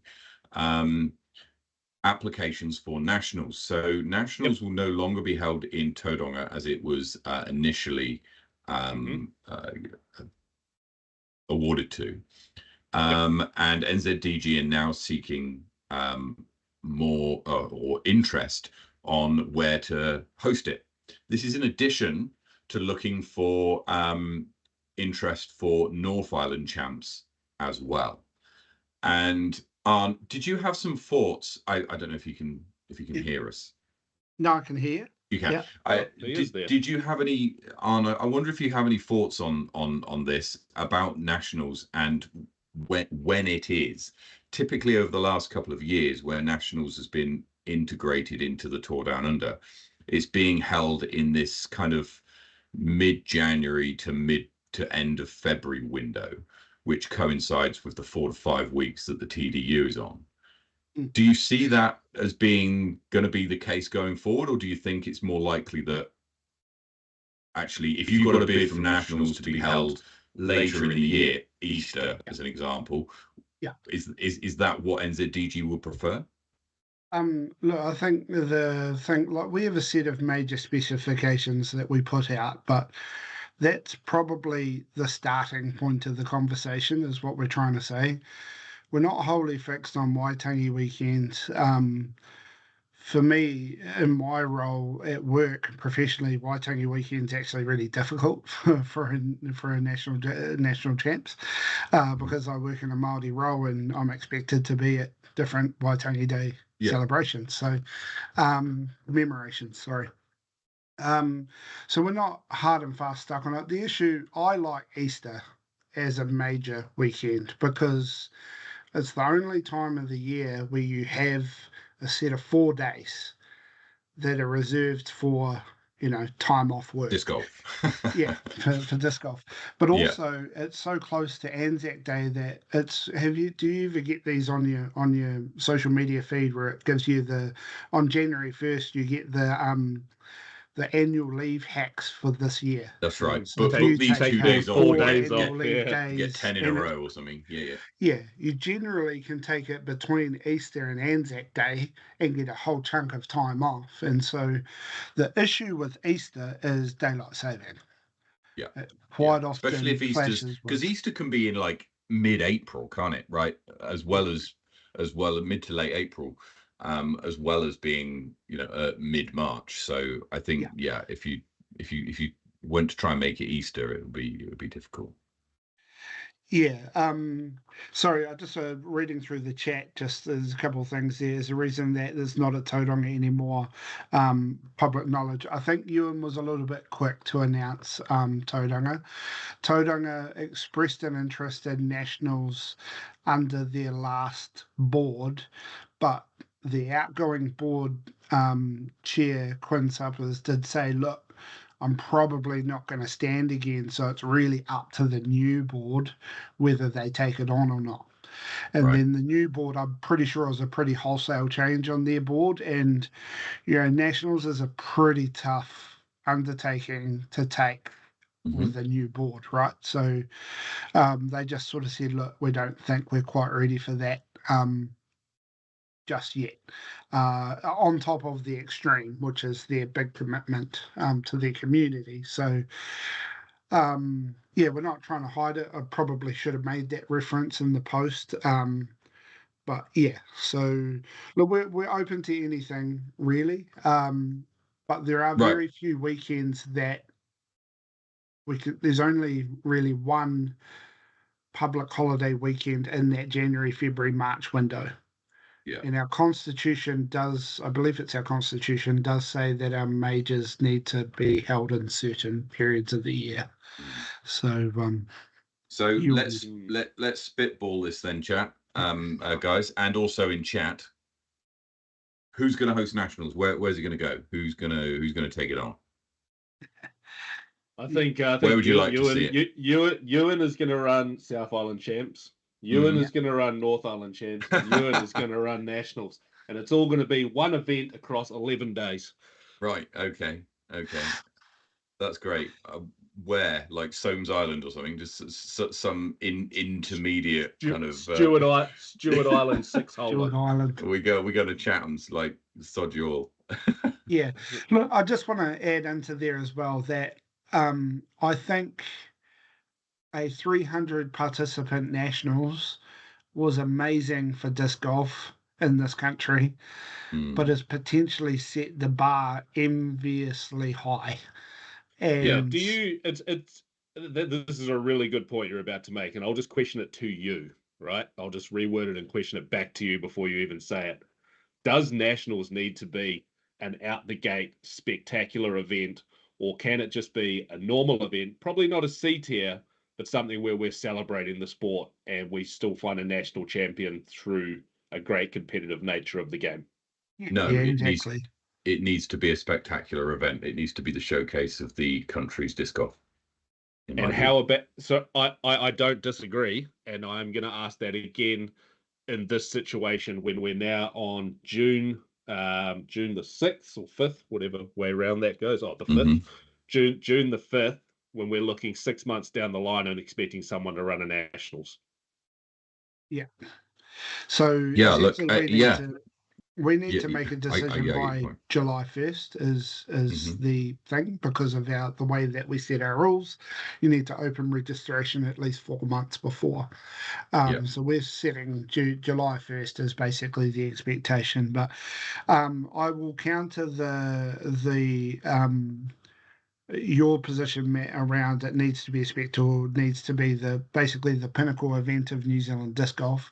applications for nationals. So nationals will no longer be held in Tauranga as it was initially awarded to. And NZDG are now seeking more or interest on where to host it. This is in addition to looking for interest for North Island champs as well. And did you have some thoughts? I don't know if you can hear us. No, I can hear. You can. Yeah. Did you have any, Arne? I wonder if you have any thoughts on this about nationals and when it is. Typically over the last couple of years, where nationals has been integrated into the Tour Down Under, it's being held in this kind of mid-January to end of February window, which coincides with the 4 to 5 weeks that the TDU is on. Do you see that as being going to be the case going forward, or do you think it's more likely that actually, if you've got a bid from nationals to be held later in the year, Easter as an example, is that what NZDG would prefer? Look, I think the thing, like, we have a set of major specifications that we put out, but that's probably the starting point of the conversation, is what we're trying to say. We're not wholly fixed on Waitangi weekends. For me, in my role at work professionally, Waitangi weekend's actually really difficult for a national champs, because I work in a Māori role and I'm expected to be at different Waitangi Day celebrations, so commemorations. Sorry. So we're not hard and fast stuck on it. The issue, I like Easter as a major weekend because it's the only time of the year where you have a set of 4 days that are reserved for, time off work. Disc golf. for disc golf. But also it's so close to Anzac Day that do you ever get these on your social media feed where it gives you on January 1st you get the annual leave hacks for this year? That's right. So but these 2 days off, 4 days off, you get 10 in a row or something. Yeah, you generally can take it between Easter and Anzac Day and get a whole chunk of time off. And so the issue with Easter is daylight saving. Yeah. Quite often, especially if Easter's, because Easter can be in like mid-April, can't it? Right, as well as mid to late April, as well as being mid-March. So I think if you went to try and make it Easter, it would be difficult. Sorry, I just reading through the chat, just there's a couple of things there. There's a reason that there's not a tauranga anymore, public knowledge. I think Ewan was a little bit quick to announce tauranga. Tauranga expressed an interest in nationals under their last board, but the outgoing board chair, Quinn Suppers, did say, look, I'm probably not going to stand again, so it's really up to the new board whether they take it on or not. And then the new board, I'm pretty sure, was a pretty wholesale change on their board, and nationals is a pretty tough undertaking to take with the new board, right? So they just sort of said, look, we don't think we're quite ready for that just yet, on top of the extreme, which is their big commitment to their community. So we're not trying to hide it. I probably should have made that reference in the post, but so look, we're open to anything really, but there are very few weekends that there's only really one public holiday weekend in that January, February, March window. And our constitution I believe it's our constitution, does say that our majors need to be held in certain periods of the year. So let's spitball this then, chat, guys, and also in chat. Who's going to host nationals? Where's it going to go? Who's going to take it on? I think where would you like to see it? Ewan is going to run South Island Champs. Ewan is going to run North Island Champs. And Ewan is going to run Nationals. And it's all going to be one event across 11 days. Right. Okay. That's great. Where? Like Soames Island or something? Just some intermediate kind of... Stewart Island 6-holder. Stewart Island. We go to Chatham's, like, sod you all. Look, I just want to add into there as well that I think a 300 participant nationals was amazing for disc golf in this country, but has potentially set the bar enviously high. And this is a really good point you're about to make, and I'll just question it to you, right? I'll just reword it and question it back to you before you even say it. Does nationals need to be an out the gate spectacular event, or can it just be a normal event, probably not a C tier, but something where we're celebrating the sport and we still find a national champion through a great competitive nature of the game? No, exactly. it needs to be a spectacular event. It needs to be the showcase of the country's disc golf. And how about, so I don't disagree, and I'm going to ask that again in this situation when we're now on June the 6th or 5th, whatever way around that goes. Oh, the 5th, June the 5th, when we're looking 6 months down the line and expecting someone to run a nationals. Yeah. So yeah, look, we need to make a decision by July 1st is the thing, because of the way that we set our rules. You need to open registration at least 4 months before. So we're setting July 1st as basically the expectation. But I will counter your position, Matt, around it needs to be a spectacle, needs to be basically the pinnacle event of New Zealand disc golf.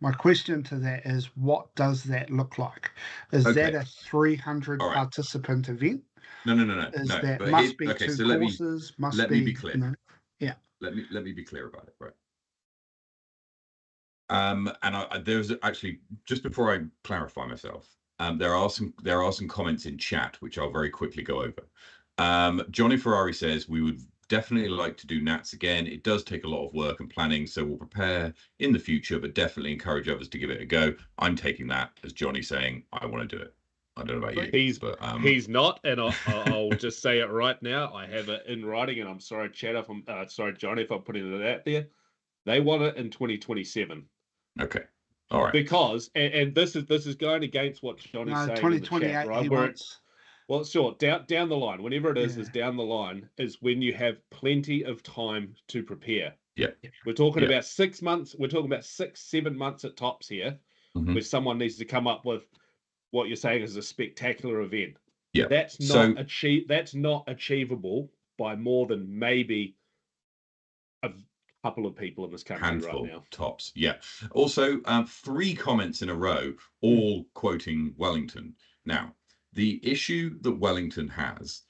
My question to that is, what does that look like? Is that a 300 participant event? No. That must be two courses? Let me be clear. Yeah. Let me be clear about it, right? And there's actually, just before I clarify myself, there are some comments in chat which I'll very quickly go over. Johnny Ferrari says we would definitely like to do Nats again. It does take a lot of work and planning, so we'll prepare in the future, but definitely encourage others to give it a go. I'm taking that as Johnny saying I want to do it. I don't know about you. He's not, and I'll just say it right now. I have it in writing, and I'm sorry, Chad, if I'm sorry, Johnny, if I'm putting it out there. They want it in 2027. Okay. All right. Because and this is going against what Johnny's saying 2028 in the chat, right? he wants. Well, sure. Down the line, whenever it is down the line, is when you have plenty of time to prepare. Yeah. We're talking about 6 months. We're talking about 6-7 months at tops here, where someone needs to come up with what you're saying is a spectacular event. Yeah. That's not achievable by more than maybe a couple of people in this country right now. Tops. Yeah. Also, 3 comments in a row, all quoting Wellington. Now, the issue that Wellington has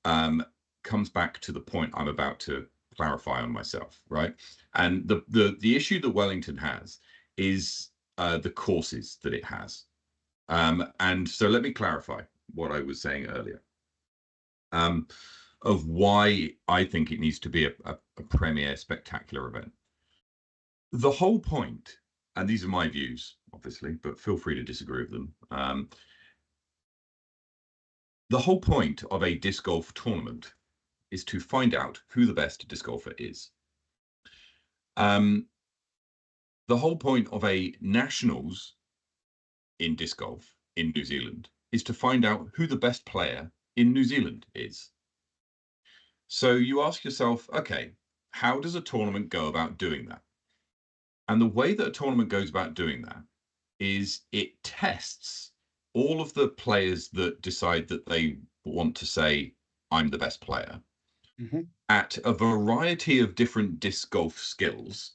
comes back to the point I'm about to clarify on myself, right? And the issue that Wellington has is the courses that it has. And so let me clarify what I was saying earlier. Of why I think it needs to be a premier spectacular event. The whole point, and these are my views, obviously, but feel free to disagree with them. The whole point of a disc golf tournament is to find out who the best disc golfer is. The whole point of a nationals in disc golf in New Zealand is to find out who the best player in New Zealand is. So you ask yourself, okay, how does a tournament go about doing that? And the way that a tournament goes about doing that is it tests all of the players that decide that they want to say, I'm the best player, at a variety of different disc golf skills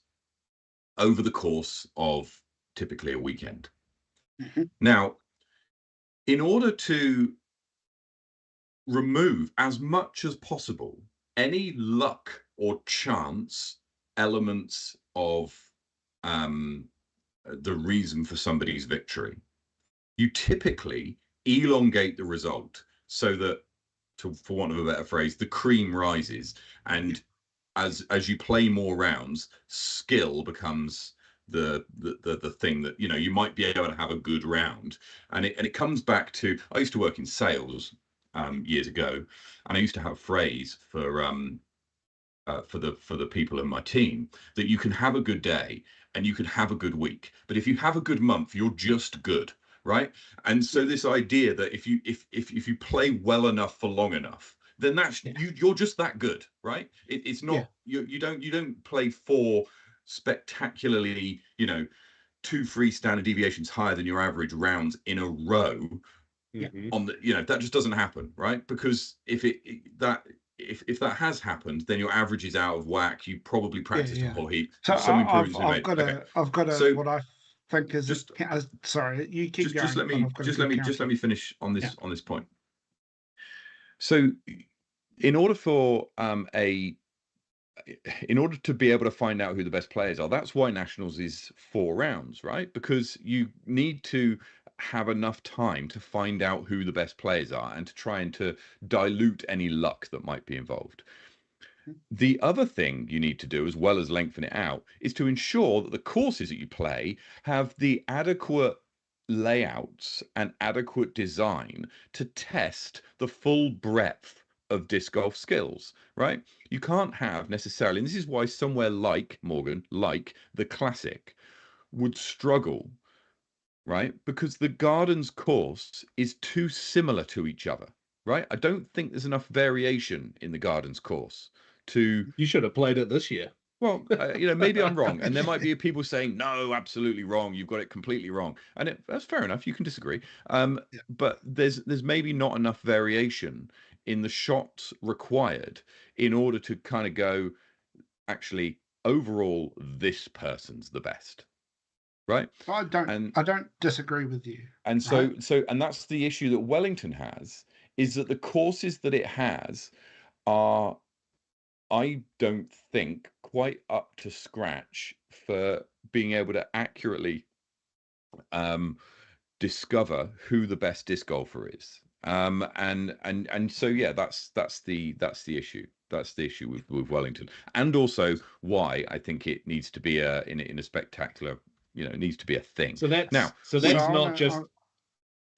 over the course of typically a weekend. Now, in order to remove as much as possible any luck or chance elements of the reason for somebody's victory, you typically elongate the result so that, for want of a better phrase, the cream rises, and as you play more rounds, skill becomes the thing that, you know, you might be able to have a good round. And it comes back to, I used to work in sales years ago, and I used to have a phrase for the people in my team, that you can have a good day and you can have a good week, but if you have a good month, you're just good, right? And so this idea that if you play well enough for long enough, then that's you're just that good, right? It's not you don't play 4 spectacularly, 2 free standard deviations higher than your average rounds in a row. On the, that just doesn't happen, right? Because if that has happened, then your average is out of whack. You probably practiced a whole heap. So some improvements I've got so what I think is sorry, you keep going. Just let me finish on this point. So, in order to be able to find out who the best players are, that's why nationals is 4 rounds, right? Because you need to have enough time to find out who the best players are and to try and to dilute any luck that might be involved. The other thing you need to do, as well as lengthen it out, is to ensure that the courses that you play have the adequate layouts and adequate design to test the full breadth of disc golf skills, right? You can't have necessarily, and this is why somewhere like Morgan, like the Classic, would struggle, right? Because the Gardens course is too similar to each other, right? I don't think there's enough variation in the Gardens course to. You should have played it this year. Well, maybe I'm wrong, and there might be people saying no, absolutely wrong. You've got it completely wrong, and that's fair enough. You can disagree, but there's maybe not enough variation in the shots required in order to kind of go, actually, overall, this person's the best, right? I don't disagree with you. And and that's the issue that Wellington has, is that the courses that it has are, I don't think, quite up to scratch for being able to accurately discover who the best disc golfer is. And so yeah, that's the issue. That's the issue with Wellington, and also why I think it needs to be in a spectacular, it needs to be a thing. So that's not just.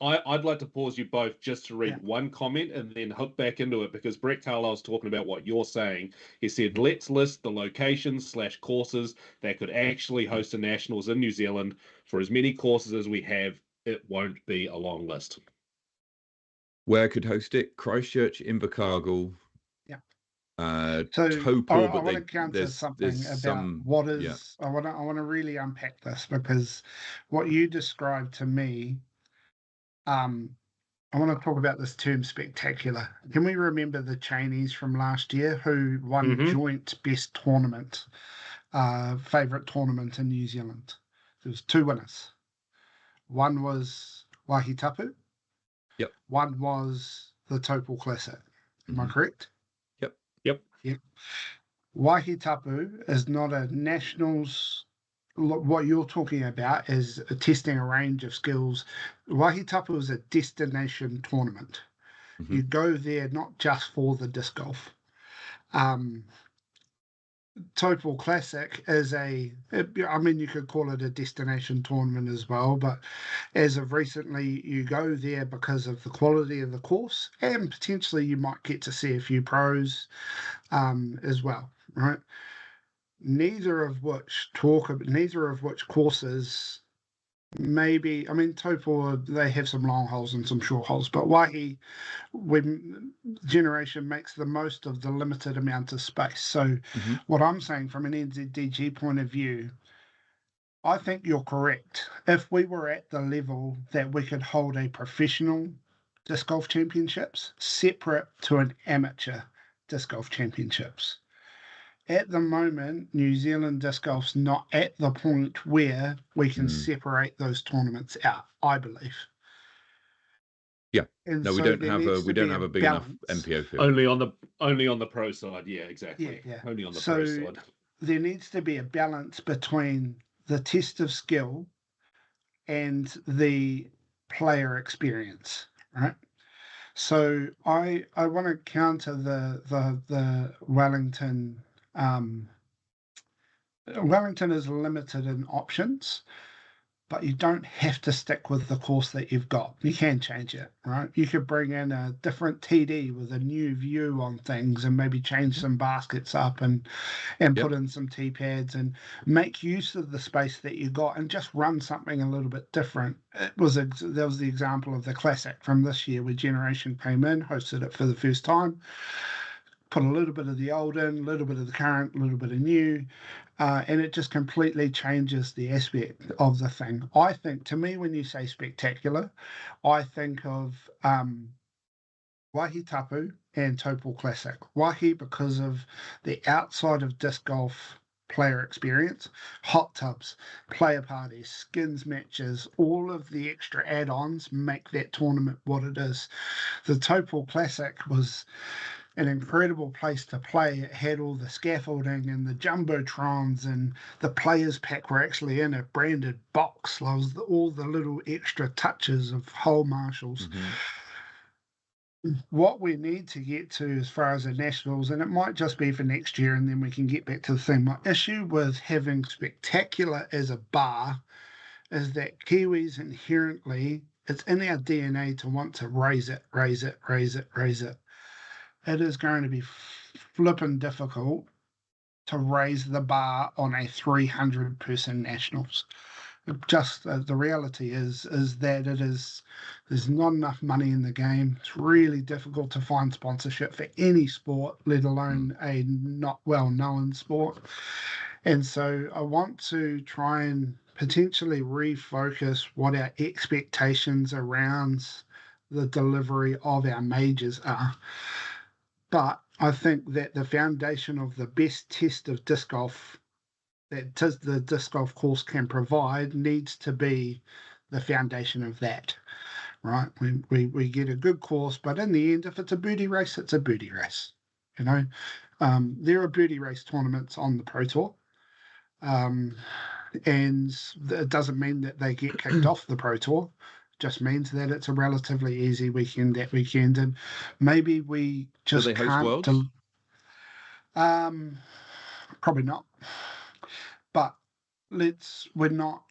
I'd like to pause you both just to read one comment and then hook back into it, because Brett Carlisle's talking about what you're saying. He said, let's list the locations / courses that could actually host the Nationals in New Zealand. For as many courses as we have, it won't be a long list. Where could host it? Christchurch, Invercargill. So Topol, I want to counter something about what is. Yeah. I want to really unpack this, because what you described to me. I want to talk about this term spectacular. Can we remember the Chinese from last year who won joint best tournament, favourite tournament in New Zealand? There was 2 winners. One was Wahitapu. Yep. One was the Topol Classic. Am I correct? Yep. Wahitapu is not a nationals. What you're talking about is testing a range of skills. Wahitapu is a destination tournament. You go there not just for the disc golf. Topol Classic is you could call it a destination tournament as well, but as of recently, you go there because of the quality of the course, and potentially you might get to see a few pros as well, right? Neither of which courses, maybe, Topol, they have some long holes and some short holes, but Waihi, when Generation makes the most of the limited amount of space. So what I'm saying from an NZDG point of view, I think you're correct. If we were at the level that we could hold a professional disc golf championships separate to an amateur disc golf championships. At the moment, New Zealand disc golf's not at the point where we can separate those tournaments out, I believe. Yeah. And no, we don't have a big enough MPO field. Only on the pro side, yeah, exactly. Yeah. Only on the pro side. There needs to be a balance between the test of skill and the player experience, right? So I want to counter the Wellington. Wellington is limited in options, but you don't have to stick with the course that you've got. You can change it, right? You could bring in a different TD with a new view on things and maybe change some baskets up and put in some tee pads and make use of the space that you got and just run something a little bit different. There was the example of the Classic from this year where Generation came in, hosted it for the first time, put a little bit of the old in, a little bit of the current, a little bit of new, and it just completely changes the aspect of the thing. I think, to me, when you say spectacular, I think of Wahitapu and Topol Classic. Waihi because of the outside of disc golf player experience, hot tubs, player parties, skins matches, all of the extra add-ons make that tournament what it is. The Topol Classic was an incredible place to play. It had all the scaffolding and the jumbotrons, and the players pack were actually in a branded box. There was all the little extra touches of hole marshals. What we need to get to as far as the nationals, and it might just be for next year, and then we can get back to the thing. My issue with having spectacular as a bar is that Kiwis inherently, it's in our DNA to want to raise it, raise it, raise it, raise it. It is going to be flippin' difficult to raise the bar on a 300-person nationals. Just the reality is that there's not enough money in the game. It's really difficult to find sponsorship for any sport, let alone a not well-known sport. And so I want to try and potentially refocus what our expectations around the delivery of our majors are. But I think that the foundation of the best test of disc golf that the disc golf course can provide needs to be the foundation of that, right? We get a good course, but in the end, if it's a booty race, it's a booty race. You know, there are booty race tournaments on the Pro Tour, and it doesn't mean that they get kicked off the Pro Tour. Just means that it's a relatively easy weekend that weekend, and maybe we just Do they host can't. Worlds? Probably not. But we're not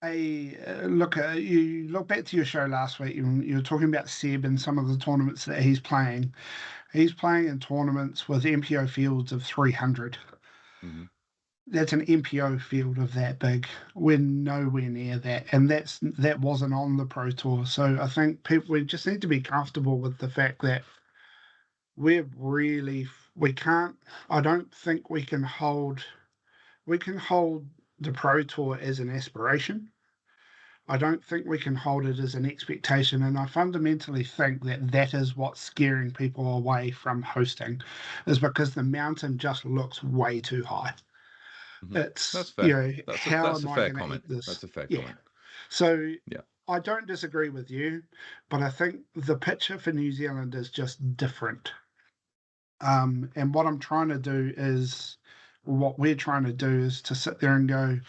you look back to your show last week. You were talking about Seb and some of the tournaments that he's playing. He's playing in tournaments with MPO fields of 300. That's an MPO field of that big. We're nowhere near that, and that wasn't on the Pro Tour. So I think we just need to be comfortable with the fact that we can't. I don't think we can hold. We can hold the Pro Tour as an aspiration. I don't think we can hold it as an expectation. And I fundamentally think that is what's scaring people away from hosting, is because the mountain just looks way too high. That's fair. That's a fair comment. That's a fair comment. So I don't disagree with you, but I think the picture for New Zealand is just different. And what I'm trying to do is, what we're trying to do is to sit there and go,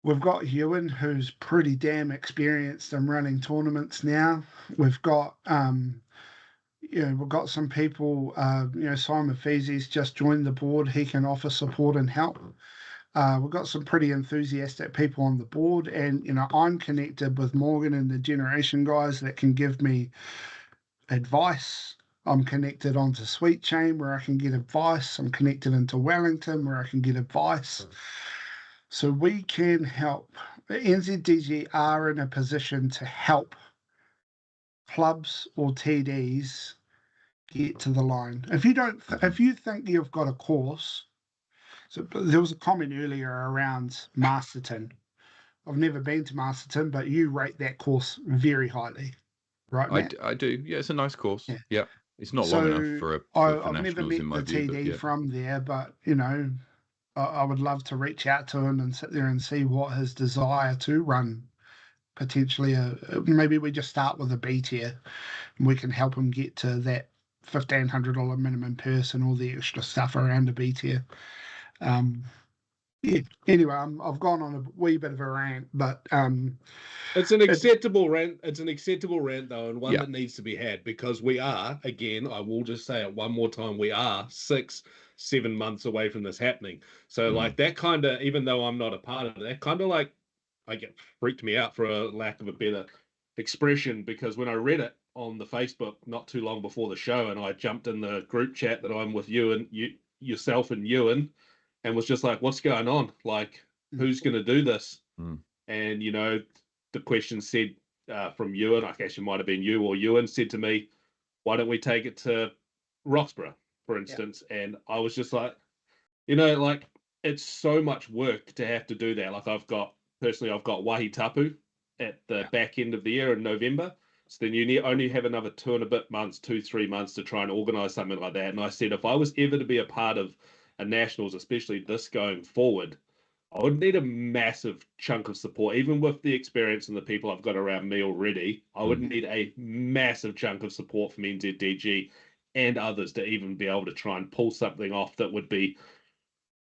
we've got Ewan, who's pretty damn experienced in running tournaments now. We've got, we've got some people, Simon Feezy's just joined the board. He can offer support and help. We've got some pretty enthusiastic people on the board, and, I'm connected with Morgan and the Generation guys that can give me advice. I'm connected onto Sweet Chain where I can get advice. I'm connected into Wellington where I can get advice. So we can help. NZDG are in a position to help clubs or TDs get to the line. If you think you've got a course, so there was a comment earlier around Masterton. I've never been to Masterton, but you rate that course very highly, right, Matt? I do. Yeah, it's a nice course. Yeah. It's not long enough for I've nationals, never met in my the view. TD from there, but I would love to reach out to him and sit there and see what his desire to run potentially. Maybe we just start with a B tier, and we can help him get to that $1,500 minimum purse and all the extra stuff around a B tier. Anyway, I've gone on a wee bit of a rant, but it's an acceptable rant. It's an acceptable rant, though, and one that needs to be had, because we are, again, I will just say it one more time, we are 6-7 months away from this happening. So like that kind of, even though I'm not a part of it, that kind of like, I get freaked me out, for a lack of a better expression, because when I read it on the Facebook not too long before the show, and I jumped in the group chat that I'm with you and yourself and Ewan, and was just like, what's going on? Like, who's going to do this? And, the question said from Ewan, I guess it might have been you or Ewan, said to me, why don't we take it to Roxburgh, for instance? And I was just like, like, it's so much work to have to do that. Like, I've got Wahi Tapu at the back end of the year in November. So then you only have another 2-3 months to try and organise something like that. And I said, if I was ever to be a part of a nationals, especially this going forward, I would need a massive chunk of support, even with the experience and the people I've got around me already. I would need a massive chunk of support from NZDG and others to even be able to try and pull something off that would be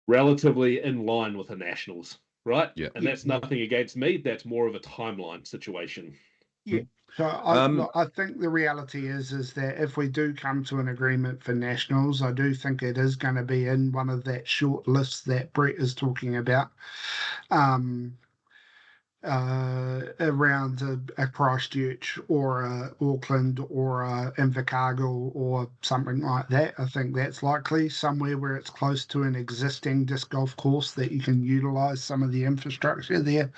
relatively in line with the Nationals, right? Yeah. And that's nothing against me. That's more of a timeline situation. Yeah. So I think the reality is that if we do come to an agreement for Nationals, I do think it is going to be in one of that short lists that Brett is talking about. Around a Christchurch or a Auckland or a Invercargill or something like that. I think that's likely somewhere where it's close to an existing disc golf course that you can utilise some of the infrastructure there.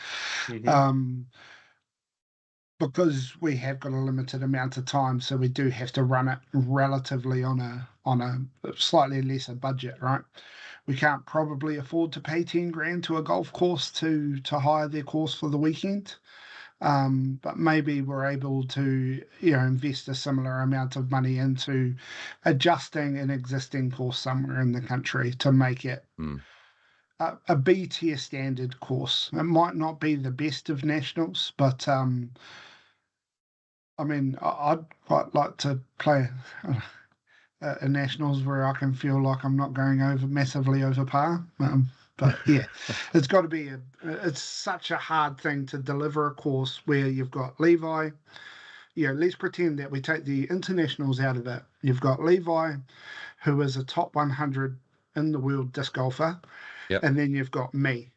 Because we have got a limited amount of time, so we do have to run it relatively on a slightly lesser budget, right? We can't probably afford to pay 10 grand to a golf course to hire their course for the weekend. But maybe we're able to, invest a similar amount of money into adjusting an existing course somewhere in the country to make it a B tier standard course. It might not be the best of nationals, but I mean, I'd quite like to play a nationals where I can feel like I'm not going over massively over par. But yeah, it's got to be it's such a hard thing to deliver a course where you've got Levi. Let's pretend that we take the internationals out of it. You've got Levi, who is a top 100 in the world disc golfer, and then you've got me,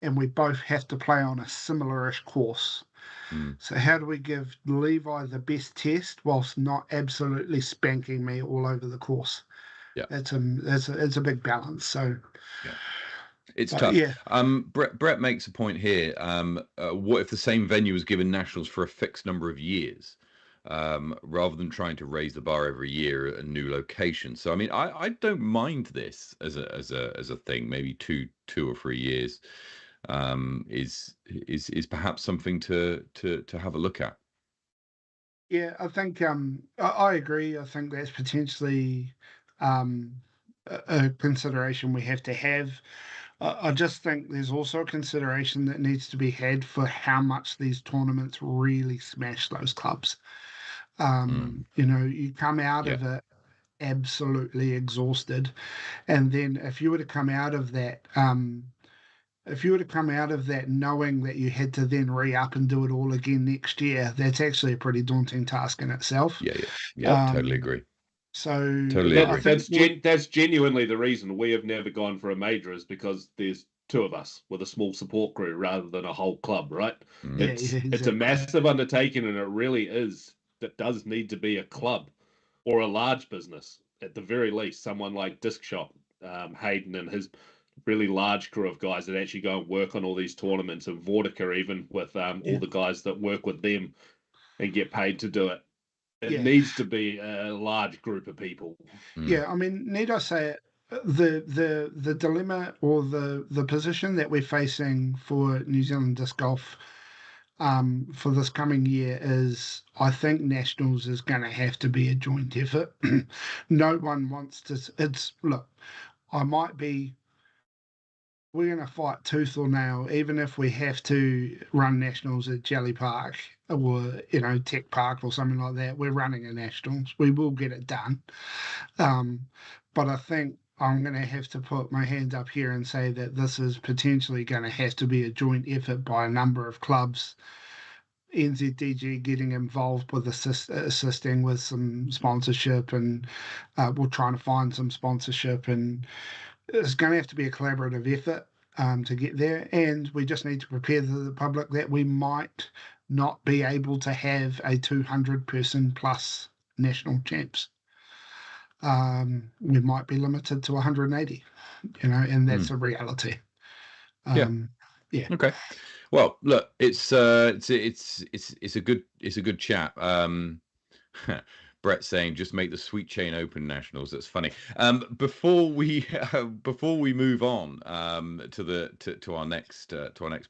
and we both have to play on a similar-ish course. So how do we give Levi the best test whilst not absolutely spanking me all over the course? Yeah, it's a big balance. So yeah, it's tough. Yeah. Brett makes a point here. What if the same venue was given nationals for a fixed number of years, rather than trying to raise the bar every year at a new location? So I mean, I don't mind this as a thing. Maybe two or 3 years is perhaps something to have a look at. Yeah, I think I agree. I think that's potentially a consideration we have to have. I just think there's also a consideration that needs to be had for how much these tournaments really smash those clubs. You come out of it absolutely exhausted, and then if you were to come out of that knowing that you had to then re-up and do it all again next year, that's actually a pretty daunting task in itself. Yeah, totally agree. So totally agree. That's genuinely the reason we have never gone for a major, is because there's two of us with a small support crew rather than a whole club, right? It's a massive undertaking, and it really is. That does need to be a club or a large business at the very least. Someone like Disc Shop, Hayden and his really large crew of guys that actually go and work on all these tournaments, and Vortica even with all the guys that work with them and get paid to do it. It needs to be a large group of people. Yeah, I mean, need I say it? The dilemma or the position that we're facing for New Zealand disc golf for this coming year is, I think nationals is going to have to be a joint effort. No one wants to. Look, we're going to fight tooth or nail, even if we have to run nationals at Jelly Park or Tech Park or something like that. We're running a nationals. We will get it done. But I think I'm going to have to put my hand up here and say that this is potentially going to have to be a joint effort by a number of clubs. NZDG getting involved with assisting with some sponsorship, and we're trying to find some sponsorship, and it's going to have to be a collaborative effort to get there. And we just need to prepare the public that we might not be able to have a 200-person plus national champs. We might be limited to 180, and that's a reality. Yeah. Okay. Well, look, it's a good chat. Brett saying just make the Sweet Chain Open Nationals. That's funny. Before we move on to our next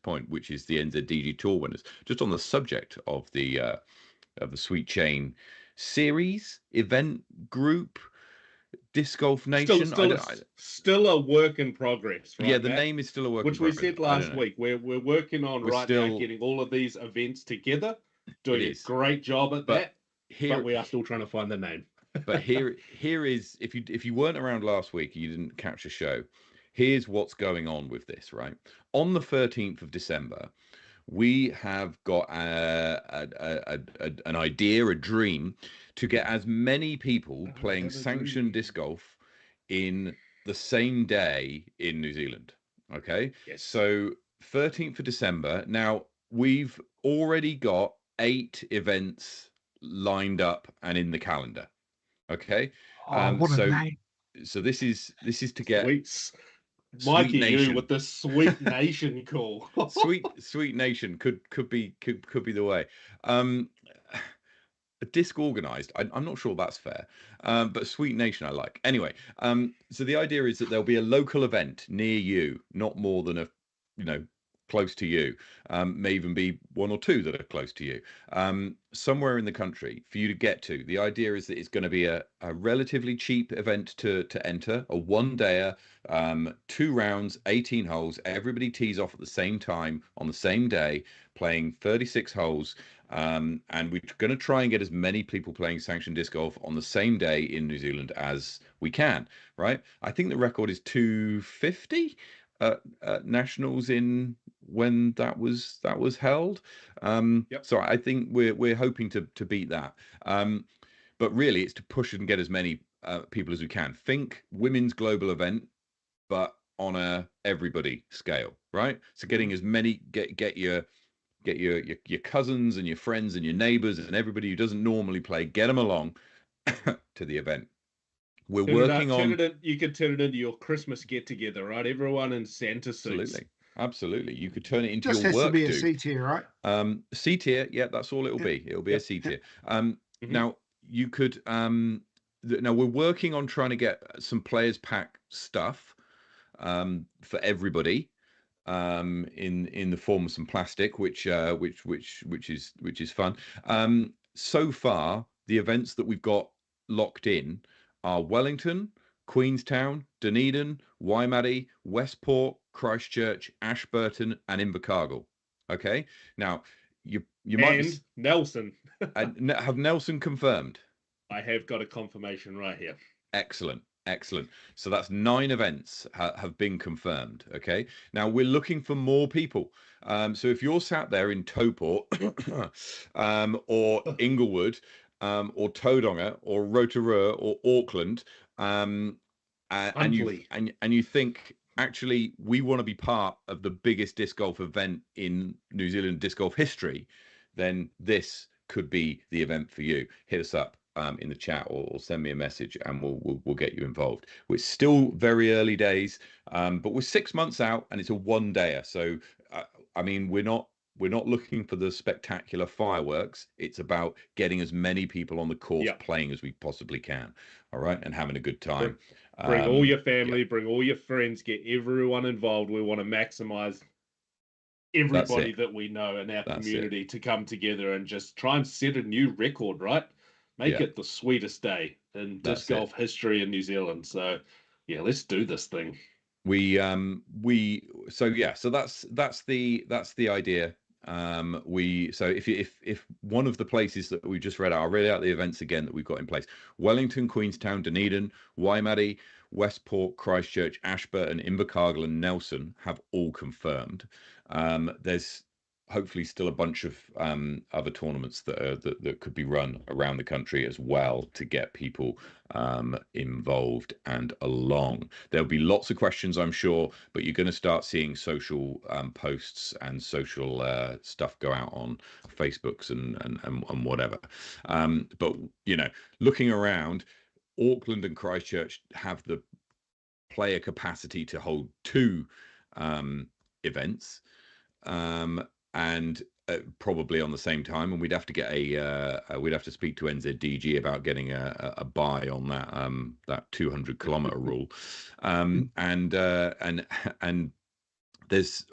point, which is the NZDG Tour winners, just on the subject of the Sweet Chain series event group. Disc Golf Nation. Still a work in progress, right? Yeah, the Matt? name is still a work in Which progress. we said last week. We're working on now getting all of these events together, doing a great job at that. But we are still trying to find the name. But here is, if you weren't around last week, you didn't catch a show. Here's what's going on with this, right? On the 13th of December, we have got an idea, a dream, to get as many people playing sanctioned disc golf in the same day in New Zealand. Okay? Yes. So 13th of December. Now, we've already got 8 events lined up and in the calendar. Okay? What a name. So this is to get Mikey, you with the Sweet Nation call. Sweet Nation could be the way. Disc organized, I'm not sure that's fair, but Sweet Nation I like. Anyway, so the idea is that there'll be a local event near you, not more than close to you, may even be 1 or 2 that are close to you, somewhere in the country for you to get to. The idea is that it's going to be a relatively cheap event to enter, a 1-dayer, 2 rounds, 18 holes. Everybody tees off at the same time on the same day, playing 36 holes. And we're going to try and get as many people playing sanctioned disc golf on the same day in New Zealand as we can, right? I think the record is 250 nationals in when that was held. So I think we're hoping to beat that. But really, it's to push and get as many people as we can. Think women's global event, but on a everybody scale, right? So getting as many, get your cousins and your friends and your neighbors and everybody who doesn't normally play, get them along to the event. We're working on. You could turn it into your Christmas get together, right? Everyone in Santa suits. Absolutely. You could turn it into just your work. Just has to be a C tier, right? C tier, yeah, that's all it'll be. It'll be a C tier. Now you could. Now we're working on trying to get some players pack stuff for everybody. In the form of some plastic, which is fun. So far, the events that we've got locked in are Wellington, Queenstown, Dunedin, Waimate, Westport, Christchurch, Ashburton, and Invercargill. Okay, now you might Nelson. Have Nelson confirmed? I have got a confirmation right here. Excellent. So that's 9 events have been confirmed. Okay, now we're looking for more people. So if you're sat there in Tauport or Inglewood or Tauranga or Rotorua or Auckland, and you think, actually we want to be part of the biggest disc golf event in New Zealand disc golf history, then this could be the event for you. Hit us up in the chat or send me a message and we'll get you involved. We're still very early days, but we're 6 months out and it's a 1-dayer. So I mean, we're not looking for the spectacular fireworks. It's about getting as many people on the course playing as we possibly can. All right, and having a good time. Bring all your family, bring all your friends, get everyone involved. We want to maximize everybody that we know in our community to come together and just try and set a new record, right? Make it the sweetest day in disc golf history in New Zealand. So let's do this thing. So that's the idea. So if one of the places that we just read out, I'll read out the events again that we've got in place: Wellington, Queenstown, Dunedin, Waimate, Westport, Christchurch, Ashburton, Invercargill, and Nelson have all confirmed. There's hopefully still a bunch of other tournaments that could be run around the country as well to get people involved and along. There'll be lots of questions, I'm sure, but you're going to start seeing social posts and social stuff go out on Facebooks and whatever. But looking around, Auckland and Christchurch have the player capacity to hold 2 events. And probably on the same time, and we'd have to get we'd have to speak to NZDG about getting a buy on that 200-kilometer rule, and there's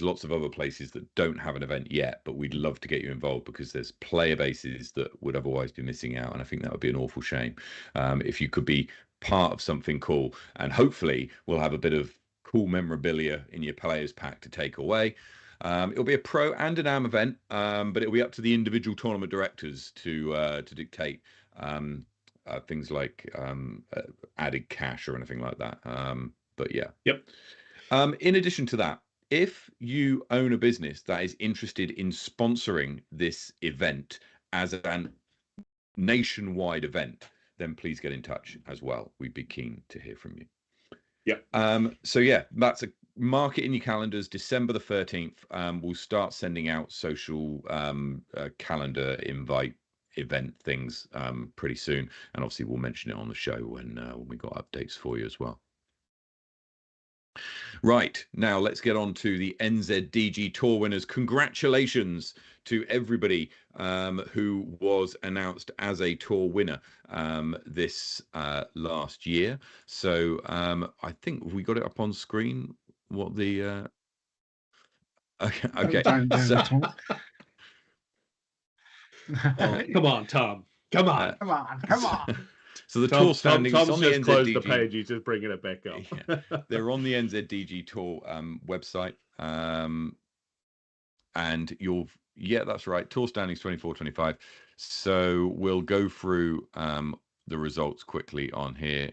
lots of other places that don't have an event yet, but we'd love to get you involved because there's player bases that would otherwise be missing out, and I think that would be an awful shame if you could be part of something cool, and hopefully we'll have a bit of cool memorabilia in your players pack to take away. It'll be a pro and an am event, but it'll be up to the individual tournament directors to dictate things like added cash or anything like that. But yeah. Yep. In addition to that, if you own a business that is interested in sponsoring this event as a nationwide event, then please get in touch as well. We'd be keen to hear from you. Yeah. So yeah, that's a mark it in your calendars. December the 13th. We'll start sending out social calendar invite event things pretty soon, and obviously we'll mention it on the show when we got updates for you as well. Right, now let's get on to the NZDG Tour winners. Congratulations to everybody who was announced as a tour winner this last year. So I think we got it up on screen. What the okay. Don't So, Come on, Tom. Come on. come on. So the Tom, tour standings Tom's on the just NZDG. closed the page. He's just bringing it back up. Yeah, they're on the NZDG Tour website. And yeah, that's right. Tour standings 24-25. So we'll go through the results quickly on here.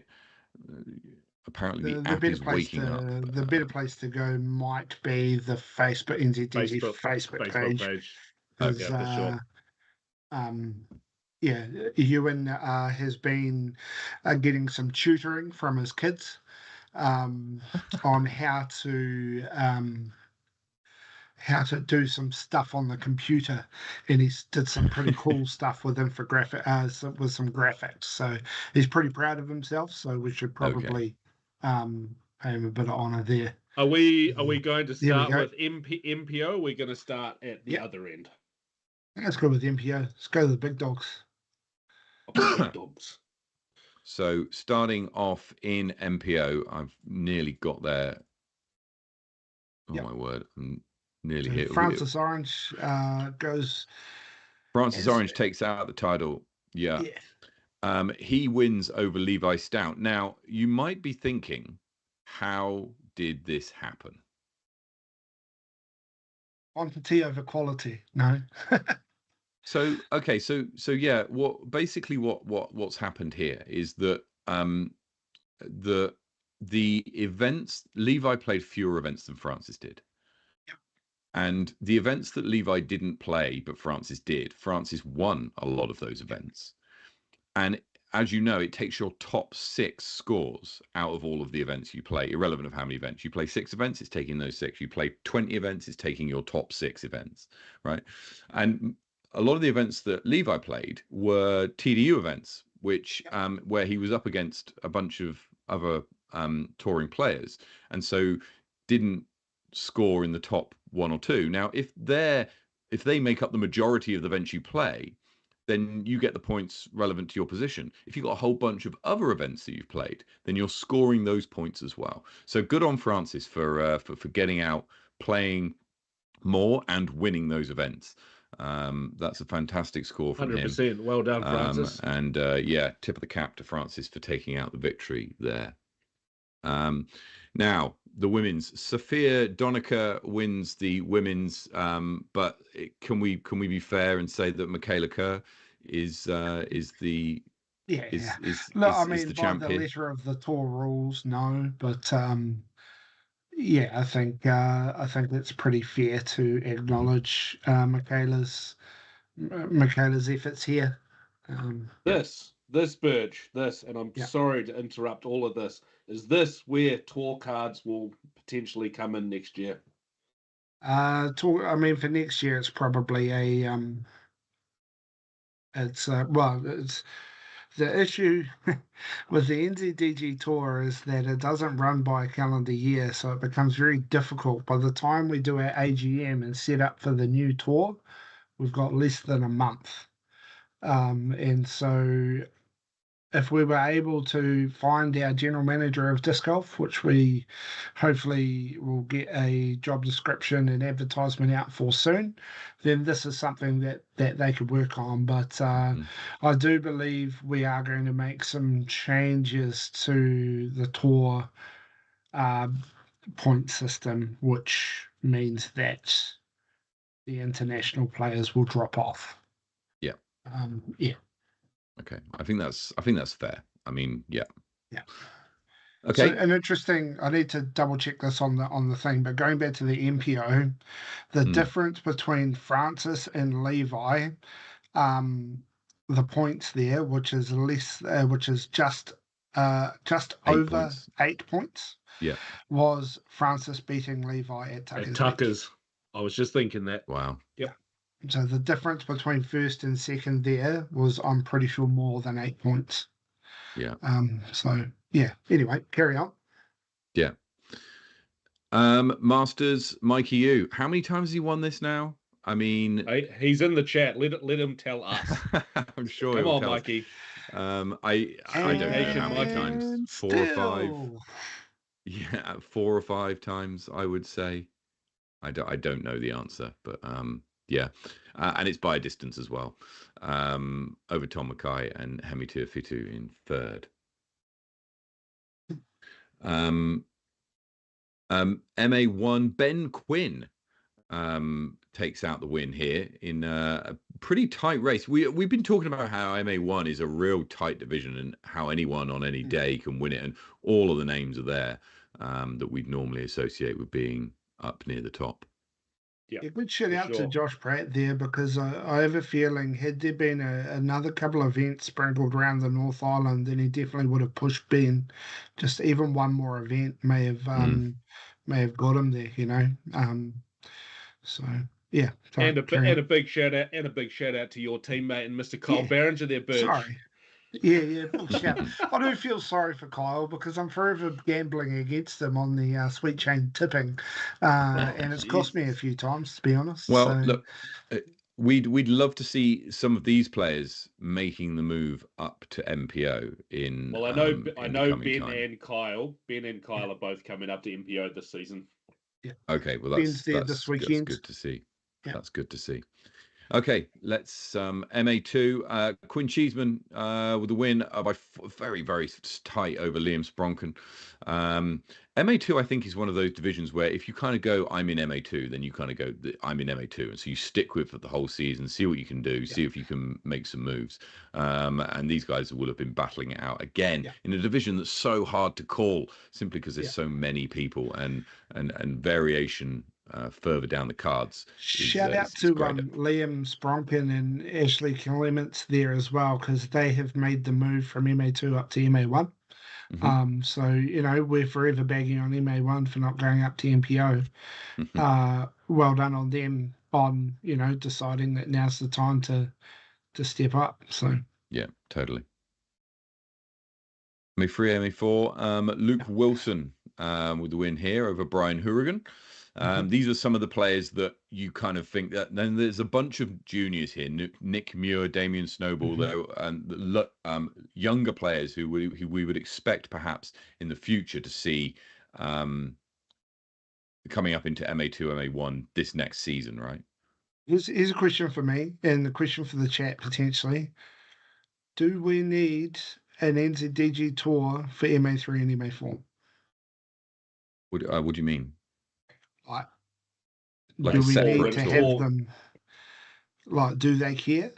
Apparently the app is waking up. The better place to go might be the Facebook NZDG Facebook page. Okay, for sure. Yeah, Ewan has been getting some tutoring from his kids on how to do some stuff on the computer, and he's did some pretty cool stuff with with some graphics. So he's pretty proud of himself. So we should probably pay him a bit of honour there. Are we going to start go. with MPO? Or are we going to start at the other end? Let's go with MPO. Let's go to the big dogs. Big dogs. So starting off in MPO, I've nearly got there. Oh my word, I'm nearly here. Francis Orange goes. Francis Orange takes out the title. Yeah. He wins over Levi Stout. Now, you might be thinking, how did this happen? Quantity over quality. No. So okay, so yeah, what's happened here is that the events, Levi played fewer events than Francis did. And the events that Levi didn't play but Francis did, Francis won a lot of those events. And as you know, it takes your top 6 scores out of all of the events you play, irrelevant of how many events. You play 6 events, it's taking those 6. You play 20 events, it's taking your top 6 events, right? And a lot of the events that Levi played were TDU events, which where he was up against a bunch of other touring players, and so didn't score in the top 1 or 2. Now, if they make up the majority of the events you play, then you get the points relevant to your position. If you've got a whole bunch of other events that you've played, then you're scoring those points as well. So good on Francis for getting out, playing more, and winning those events. That's a fantastic score from 100%. him. Well done, Francis. And yeah, tip of the cap to Francis for taking out the victory there. Now the women's, Sophia Donica wins the women's, but can we be fair and say that Michaela Kerr is the Look, I mean, the by champion? the letter of the tour rules, no, but yeah, I think it's pretty fair to acknowledge Michaela's efforts here. This Burge, and I'm sorry to interrupt all of this. Is this where tour cards will potentially come in next year? I mean, for next year, it's probably it's the issue with the NZDG Tour is that it doesn't run by a calendar year, so it becomes very difficult. By the time we do our AGM and set up for the new tour, we've got less than a month. And so if we were able to find our general manager of disc golf, which we hopefully will get a job description and advertisement out for soon, then this is something that they could work on. But I do believe we are going to make some changes to the tour point system, which means that the international players will drop off. Yeah. Yeah. Okay. I think that's fair. I mean, yeah. Yeah. Okay. So an interesting, I need to double check this on the thing, but going back to the MPO, the difference between Francis and Levi, the points there, which is just over points. 8 points. Yeah. Was Francis beating Levi at Tucker's. I was just thinking that. Wow. Yep. So the difference between first and second there was, I'm pretty sure, more than 8 points. Yeah. So yeah. Anyway, carry on. Yeah. Masters, Mikey U. How many times has he won this now? I mean, he's in the chat. Let him tell us. I'm sure. Come on, Mikey. I don't know how many times. 4 or 5. Yeah, 4 or 5 times, I would say. I don't know the answer, but yeah, and it's by a distance as well. Over Tom Mackay and Hemi Tuafitu in third. MA1 Ben Quinn takes out the win here in a pretty tight race. We've been talking about how MA1 is a real tight division and how anyone on any day can win it, and all of the names are there that we'd normally associate with being up near the top. Yeah, good shout out to Josh Pratt there, because I have a feeling had there been another couple of events sprinkled around the North Island, then he definitely would have pushed Ben. Just even one more event may have got him there, you know. So yeah. And a big shout out to your teammate and Mr. Kyle Barringer there, Birch. Sorry. Yeah, big shout. I do feel sorry for Kyle, because I'm forever gambling against him on the Sweet Chain tipping, and it's cost me a few times, to be honest. Well, look, we'd love to see some of these players making the move up to MPO in. Well, I know Ben and Kyle are both coming up to MPO this season. Yeah. Okay, well that's this weekend. That's good to see. Yeah. That's good to see. Okay, let's MA2. Quinn Cheeseman with the win by very, very tight over Liam Spronken. MA2, I think, is one of those divisions where if you kind of go, I'm in MA2, then you kind of go, I'm in MA2. And so you stick with it the whole season, see what you can do, see if you can make some moves. And these guys will have been battling it out again in a division that's so hard to call, simply because there's so many people and variation further down the cards. Shout out to Liam Spronken and Ashley Clements there as well, because they have made the move from MA2 up to MA1. So, you know, we're forever bagging on MA1 for not going up to MPO. Well done on them on, you know, deciding that now's the time to step up. So yeah, totally. MA3, MA4, Luke Wilson with the win here over Brian Hourigan. These are some of the players that you kind of think that. Then there's a bunch of juniors here: Nick Muir, Damien Snowball, though, and younger players who we would expect perhaps in the future to see coming up into MA2, MA1 this next season, right? Here's a question for me, and the question for the chat potentially: do we need an NZDG tour for MA3 and MA4? What do you mean? Like do we need to have them? Like, do they care?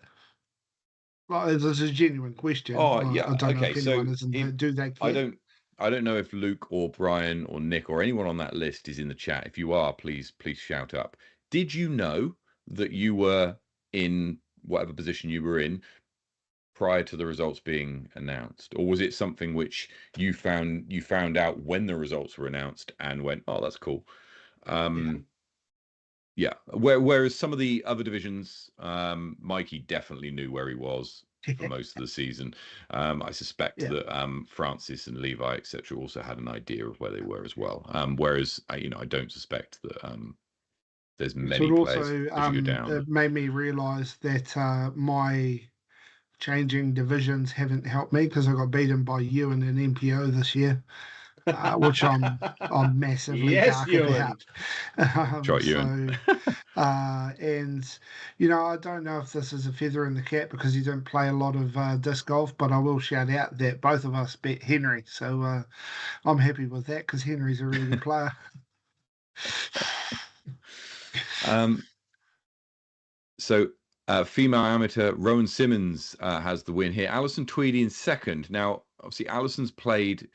Like, there's a genuine question. Oh, yeah. I don't know if anyone isn't. Do they care? I don't know if Luke or Brian or Nick or anyone on that list is in the chat. If you are, please shout up. Did you know that you were in whatever position you were in prior to the results being announced, or was it something which you found out when the results were announced and went, oh, that's cool? Yeah. Whereas some of the other divisions, Mikey definitely knew where he was for most of the season. I suspect that Francis and Levi, etc., also had an idea of where they were as well. Whereas I don't suspect that there's many players. Also, it made me realise that my changing divisions haven't helped me because I got beaten by you in an MPO this year, which I'm massively Yes, dark Ewan. about. Shot Ewan. And I don't know if this is a feather in the cap because you don't play a lot of disc golf, but I will shout out that both of us bet Henry, so I'm happy with that because Henry's a really good player. So female amateur Rowan Simmons has the win here. Alison Tweedy in second. Now, obviously, Alison's played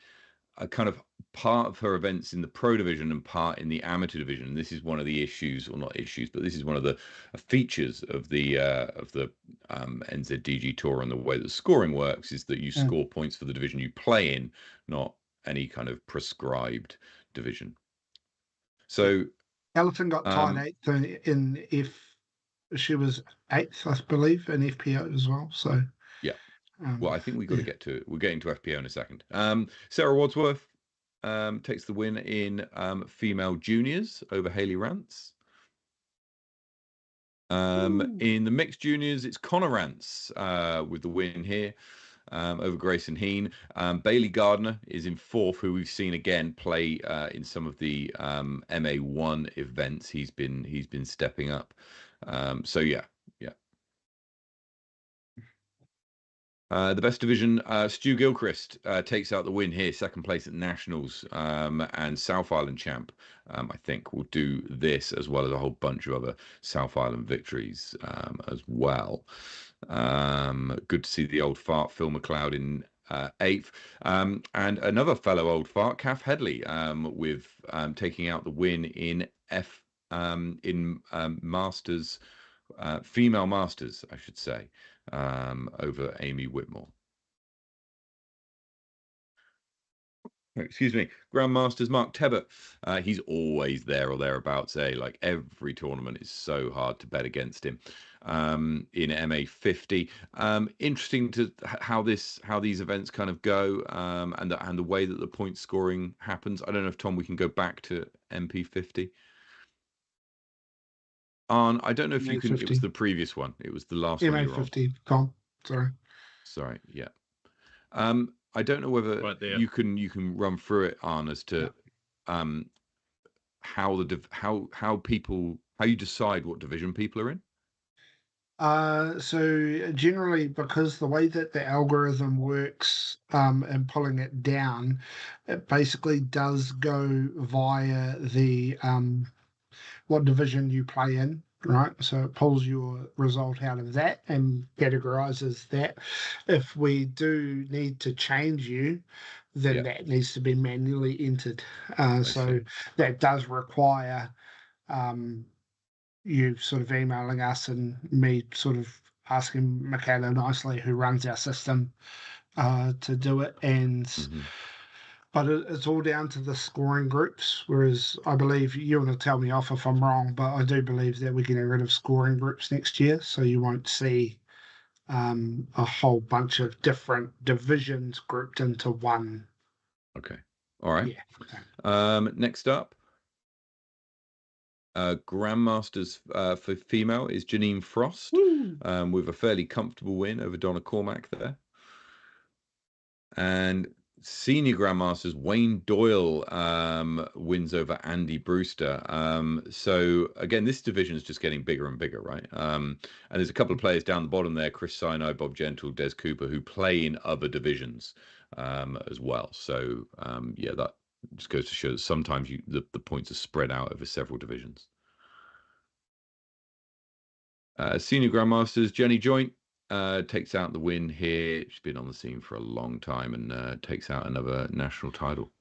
a kind of part of her events in the pro division and part in the amateur division. And this is one of the issues, or not issues, but this is one of the features of the NZDG tour and the way that scoring works is that you score points for the division you play in, not any kind of prescribed division. So Alison got tied 8th in F. She was 8th, I believe, in FPO as well. So yeah. Well, I think we're getting to FPO in a second. Sarah Wadsworth takes the win in female juniors over Hayley Rance. In the mixed juniors, it's Connor Rance with the win here over Grayson Heen. Bailey Gardner is in 4th, who we've seen again play in some of the MA1 events. He's been stepping up. So yeah. The best division, Stu Gilchrist takes out the win here, 2nd place at Nationals, and South Island champ, I think, will do this as well as a whole bunch of other South Island victories as well. Good to see the old fart, Phil McLeod, in 8th. And another fellow old fart, Kath Headley, with taking out the win in Masters, female Masters, I should say. Over Amy Whitmore. Excuse me. Grandmasters Mark Tebbett. He's always there or thereabouts. Like every tournament is so hard to bet against him. In MA50. Interesting to how these events kind of go, and the way that the point scoring happens. I don't know if Tom, we can go back to MP50. I don't know if you can. It was the previous one. It was the last one you were on. MA50. Sorry. Yeah. I don't know whether you can run through it, Arn, as to how you decide what division people are in. So generally, because the way that the algorithm works and pulling it down, it basically does go via the what division you play in, right? So it pulls your result out of that and categorizes that. If we do need to change you, then that needs to be manually entered. So that does require you sort of emailing us and me sort of asking Michaela Nicely, who runs our system, to do it. And but it's all down to the scoring groups, whereas I believe you want to tell me off if I'm wrong, but I do believe that we're getting rid of scoring groups next year, so you won't see a whole bunch of different divisions grouped into one. Okay. All right. Yeah. Next up, Grandmasters for female is Janine Frost, with a fairly comfortable win over Donna Cormack there. And senior Grandmasters, Wayne Doyle wins over Andy Brewster. So again, this division is just getting bigger and bigger, right? And there's a couple of players down the bottom there, Chris Sinai, Bob Gentle, Des Cooper, who play in other divisions as well. So yeah, that just goes to show that sometimes the points are spread out over several divisions. Senior Grandmasters, Jenny Joint takes out the win here. She's been on the scene for a long time and takes out another national title.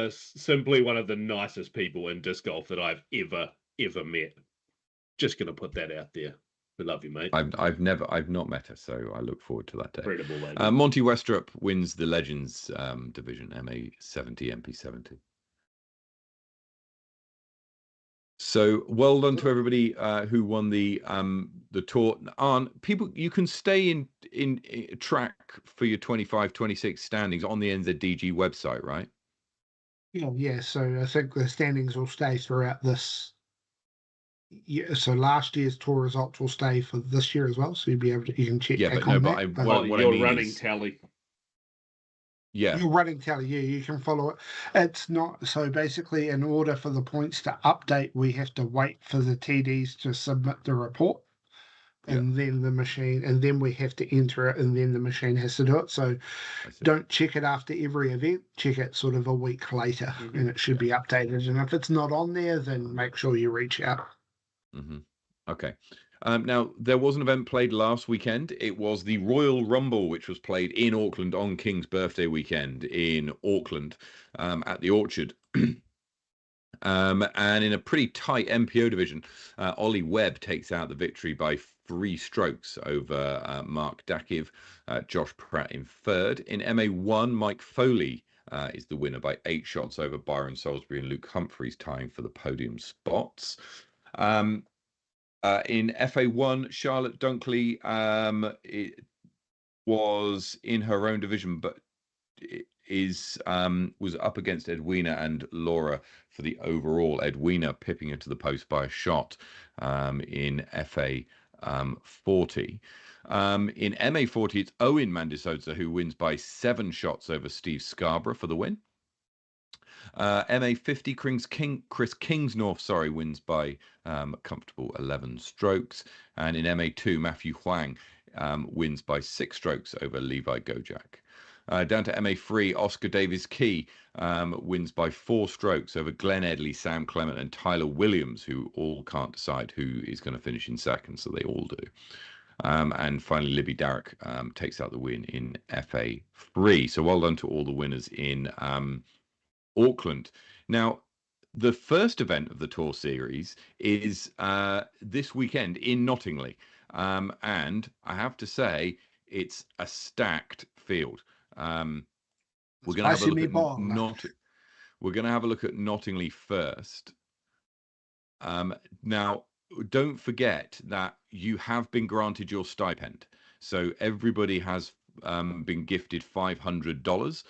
Simply one of the nicest people in disc golf that I've ever met. Just going to put that out there. We love you, mate. I've not met her, so I look forward to that day. Incredible lady. Monty Westrup wins the Legends division, MA70, MP70. So well done to everybody who won the tour. People, you can stay in track for your 25-26 standings on the NZDG website, right? Yeah. So I think the standings will stay throughout this Yeah, so last year's tour results will stay for this year as well, so you'll be able to, you can check Yeah, back but no, on but that. what I Your mean running is, tally. yeah, Your running tally, yeah, you can follow it. It's not so basically, in order for the points to update, we have to wait for the TDs to submit the report, Yeah. and then the machine, and then we have to enter it, and then the machine has to do it. So I see. don't check it after every event, check it sort of a week later, and it should be updated. And if it's not on there, then make sure you reach out. Okay. Now, there was an event played last weekend. It was the Royal Rumble, which was played in Auckland on King's birthday weekend in Auckland at the Orchard. And in a pretty tight MPO division, Ollie Webb takes out the victory by 3 strokes over Mark Dakiv, Josh Pratt in third. In MA1, Mike Foley is the winner by 8 shots over Byron Salisbury and Luke Humphreys, tying for the podium spots. In FA1, Charlotte Dunkley was in her own division, but was up against Edwina and Laura for the overall. Edwina pipping her to the post by a shot in FA 40. In MA 40, it's Owen Mandisoza who wins by 7 shots over Steve Scarborough for the win. MA 50, Chris Kingsnorth, wins by comfortable 11 strokes. And in MA 2, Matthew Huang wins by 6 strokes over Levi Gojak. Down to MA3, Oscar Davis Key wins by 4 strokes over Glenn Edley, Sam Clement, and Tyler Williams, who all can't decide who is going to finish in second, so they all do. And finally, Libby Darrick takes out the win in FA3. So well done to all the winners in Auckland. Now, the first event of the tour series is this weekend in Nottingley. And I have to say, it's a stacked field. We're going to have a look at we're going to have a look at Nottingley first. Now, don't forget that you have been granted your stipend. So everybody has been gifted $500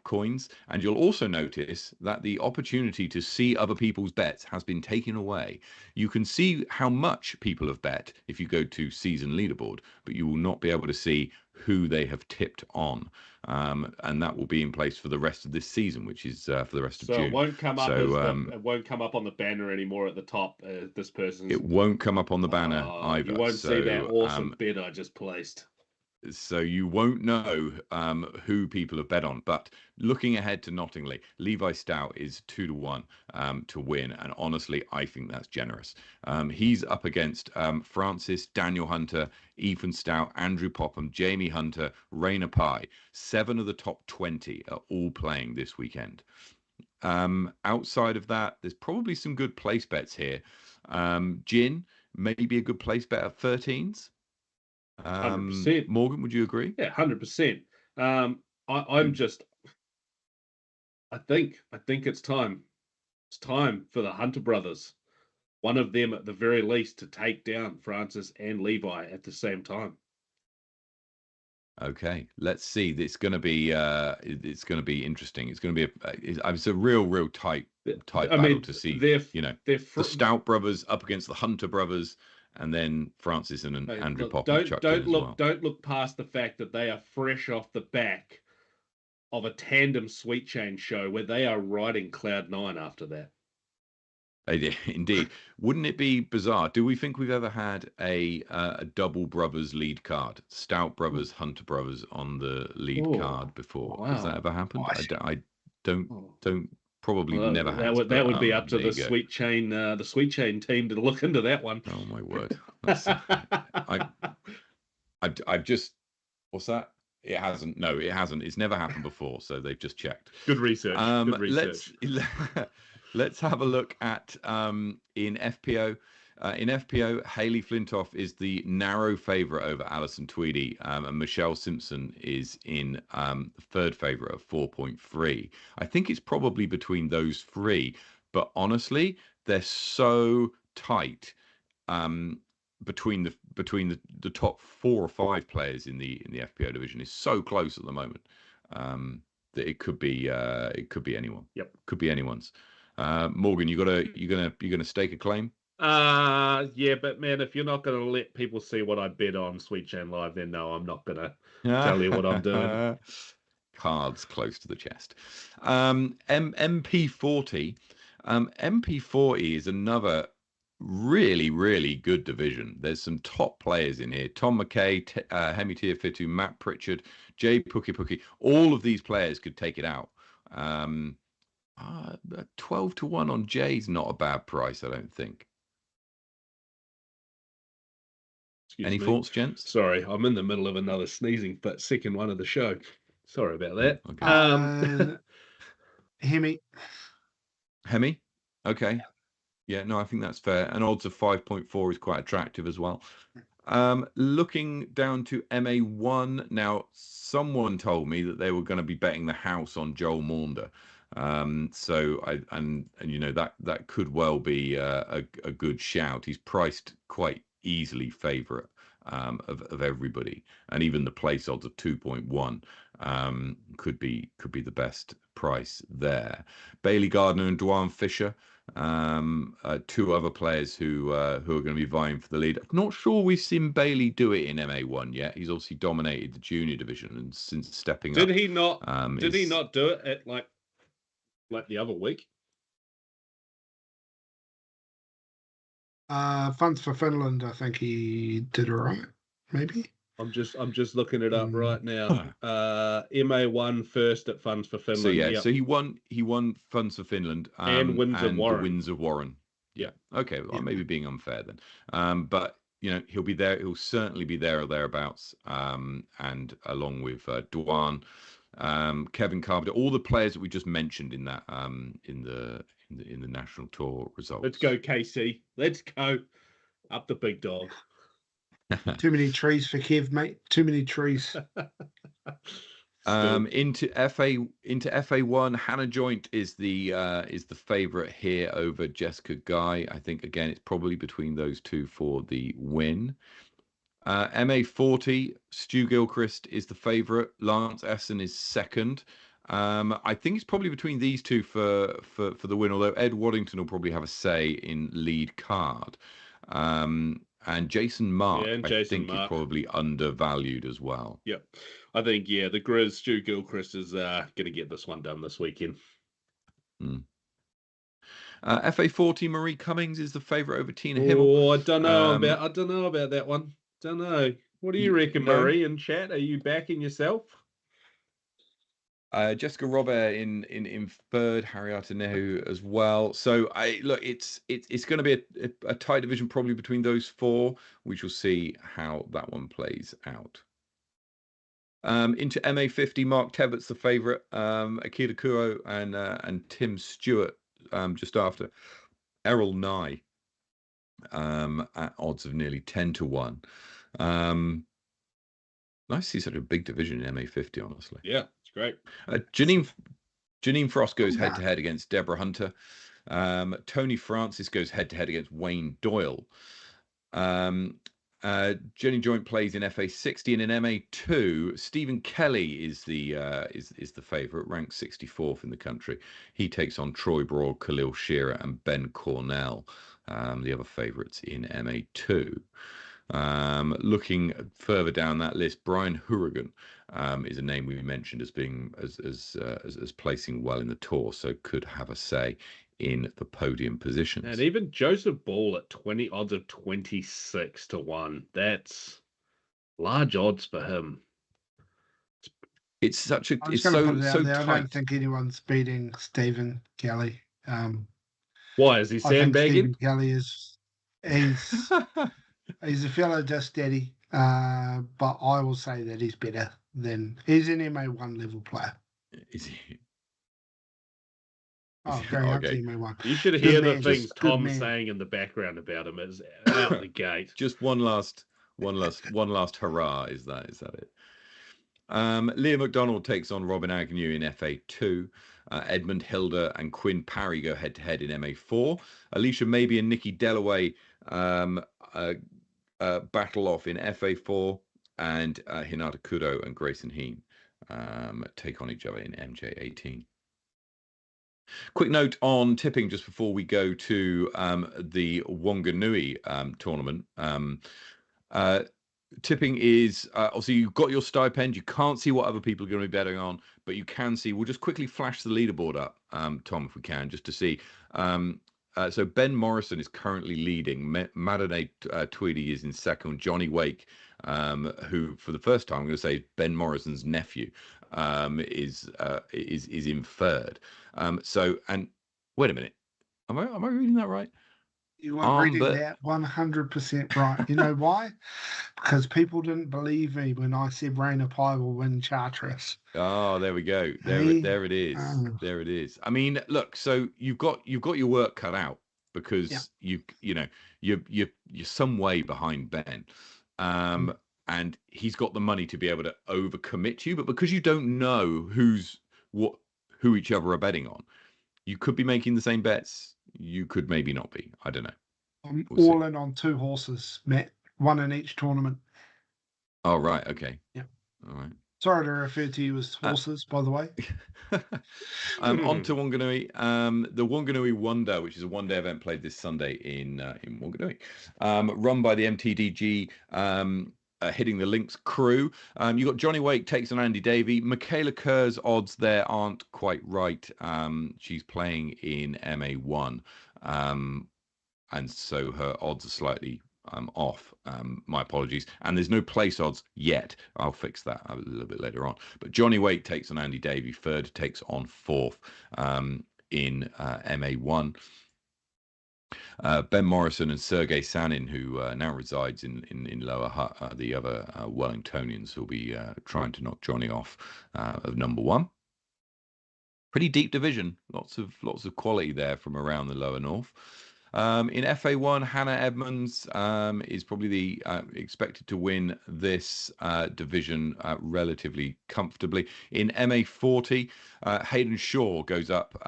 coins, and you'll also notice that the opportunity to see other people's bets has been taken away. You can see how much people have bet if you go to season leaderboard, but you will not be able to see who they have tipped on, and that will be in place for the rest of this season, which is for the rest of June. So it won't come up it won't come up on the banner anymore at the top. This person's. It won't come up on the banner either. You won't see that awesome bid I just placed. So you won't know who people have bet on. But looking ahead to Nottingley, Levi Stout is 2-1 to win, and honestly, I think that's generous. He's up against Francis, Daniel Hunter, Ethan Stout, Andrew Popham, Jamie Hunter, Raina Pai. 7 of the top 20 are all playing this weekend. Outside of that, there's probably some good place bets here. Gin, maybe a good place bet at 13s. 100%. Morgan, would you agree? Yeah, 100%. I'm just. I think it's time. It's time for the Hunter brothers, one of them at the very least, to take down Francis and Levi at the same time. Okay, let's see. It's going to be interesting. It's going to be it's a real tight battle to see. The Stout brothers up against the Hunter brothers, and then Francis and Andrew Popham. Don't look past the fact that they are fresh off the back of a tandem Sweet Chain show where they are riding cloud 9 after that. Indeed. Wouldn't it be bizarre? Do we think we've ever had a double brothers lead card? Stout brothers, Hunter brothers on the lead card before? Wow. Has that ever happened? I don't probably never has. That would be up to the Sweet Chain team to look into that one. Oh my word. I've just, what's that? It hasn't. No, it hasn't. It's never happened before. So they've just checked. Good research. Let's have a look at in FPO. In FPO, Hayley Flintoff is the narrow favourite over Alison Tweedy, and Michelle Simpson is in third favourite of 4.3. I think it's probably between those 3, but honestly, they're so tight between the top 4 or 5 players in the FPO division. Is so close at the moment that it could be anyone. Yep, could be anyone's. Morgan, you're gonna stake a claim? Yeah, but man, if you're not going to let people see what I bet on Sweet Chain Live, then no, I'm not going to tell you what I'm doing. Cards close to the chest. MP40. MP40 is another really, really good division. There's some top players in here. Tom McKay, Hemi Tiafitu, Matt Pritchard, Jay Puki. All of these players could take it out. 12 to 1 on Jay's not a bad price, I don't think. Any thoughts, gents? Sorry, I'm in the middle of another sneezing, but second one of the show. Sorry about that. Okay. Hemi. Okay. Yeah, no, I think that's fair. And odds of 5.4 is quite attractive as well. Looking down to MA1 now, someone told me that they were going to be betting the house on Joel Maunder. So you know that could well be a good shout. He's priced quite easily favourite of everybody, and even the place odds of 2.1 could be the best price there. Bailey Gardner and Dwan Fisher. Two other players who are going to be vying for the lead. Not sure we've seen Bailey do it in MA1 yet. He's obviously dominated the junior division, and since stepping up, did he not do it at like the other week? Funds for Finland, I think he did all right. Maybe. I'm just looking it up right now. MA1 first at Funds for Finland. So yeah, so he won Funds for Finland and Winds of Warren. The Winds of Warren. Yeah. Okay. Well, maybe being unfair then. But you know, he'll be there. He'll certainly be there or thereabouts. And along with Dwan, Kevin Carpenter, all the players that we just mentioned in that in the national tour results. Let's go, KC. Let's go up the big dog. Too many trees for Kev, mate. Too many trees. Into FA1, Hannah Joint is the favourite here over Jessica Guy. I think again it's probably between those two for the win. MA40, Stu Gilchrist is the favourite. Lance Essen is second. I think it's probably between these two for the win. Although Ed Waddington will probably have a say in lead card. And Jason Mark, I think, is probably undervalued as well. Yep. I think, the Grizz, Stu Gilchrist is going to get this one done this weekend. FA40, Marie Cummings is the favourite over Tina Himmel. Oh, I don't know about that one. Don't know. What do you reckon, Marie, in chat? Are you backing yourself? Jessica Robert in third, Harriata Nehu as well. So it's going to be a tight division probably between those four. We shall see how that one plays out. Into MA50, Mark Tebbett's the favourite. Akira Kuro and Tim Stewart just after. Errol Nye at odds of nearly 10 to 1. Nice to see such a big division in MA50, honestly. Yeah, it's great. Janine Frost goes head-to-head against Deborah Hunter. Tony Francis goes head-to-head against Wayne Doyle. Jenny Joint plays in FA60, and in MA2, Stephen Kelly is the favourite, ranked 64th in the country. He takes on Troy Broad, Khalil Shearer, and Ben Cornell, the other favourites in MA2. Looking further down that list, Brian Hourigan is a name we mentioned as being as placing well in the tour, so could have a say in the podium positions. And even Joseph Ball at 20 odds of 26 to 1. That's large odds for him. It's such a it's so tight. I don't think anyone's beating Stephen Kelly. Why is he sandbagging? Stephen Kelly he's a fellow just steady, but I will say that he's better than he's an MA1 level player. Is he? Oh, going up to MA1. You should hear the things Tom's saying in the background about him as out the gate. Just one last hurrah. Is that it? Leah McDonald takes on Robin Agnew in FA2. Edmund Hilder and Quinn Parry go head-to-head in MA4. Alicia Mabey and Nikki Dellaway battle off in FA4. And Hinata Kudo and Grayson Heen take on each other in MJ18. Quick note on tipping just before we go to the Wanganui tournament. Tipping is obviously you've got your stipend. You can't see what other people are going to be betting on, but you can see. We'll just quickly flash the leaderboard up, Tom, if we can, just to see. So Ben Morrison is currently leading. Madone Tweedy is in second. Johnny Wake, who for the first time I'm going to say Ben Morrison's nephew, is in third. So and wait a minute, am I reading that right? You weren't reading that 100% right. You know why? Because people didn't believe me when I said Raina Pai will win Charteris. Oh, there we go. There it is. There it is. I mean, look. So you've got your work cut out because you're some way behind Ben, and he's got the money to be able to overcommit you. But because you don't know who each other are betting on, you could be making the same bets. You could maybe not be. I don't know. I'm all in on 2 horses, Matt. 1 in each tournament. Oh, right. Okay. Yeah. All right. Sorry to refer to you as horses, by the way. On to Wanganui. The Wanganui Wonder, which is a one-day event played this Sunday in Wanganui, run by the NZDG. Hitting the Lynx crew. You got Johnny Wake takes on Andy Davey. Michaela Kerr's odds there aren't quite right. She's playing in MA1, and so her odds are slightly off. My apologies. And there's no place odds yet. I'll fix that a little bit later on. But Johnny Wake takes on Andy Davey. Third takes on fourth in MA1. Ben Morrison and Sergei Sanin, who now resides in Lower Hutt, the other Wellingtonians, will be trying to knock Johnny off of number 1. Pretty deep division, lots of quality there from around the Lower North. In FA1, Hannah Edmonds is probably expected to win this division relatively comfortably. In MA40, Hayden Shaw goes up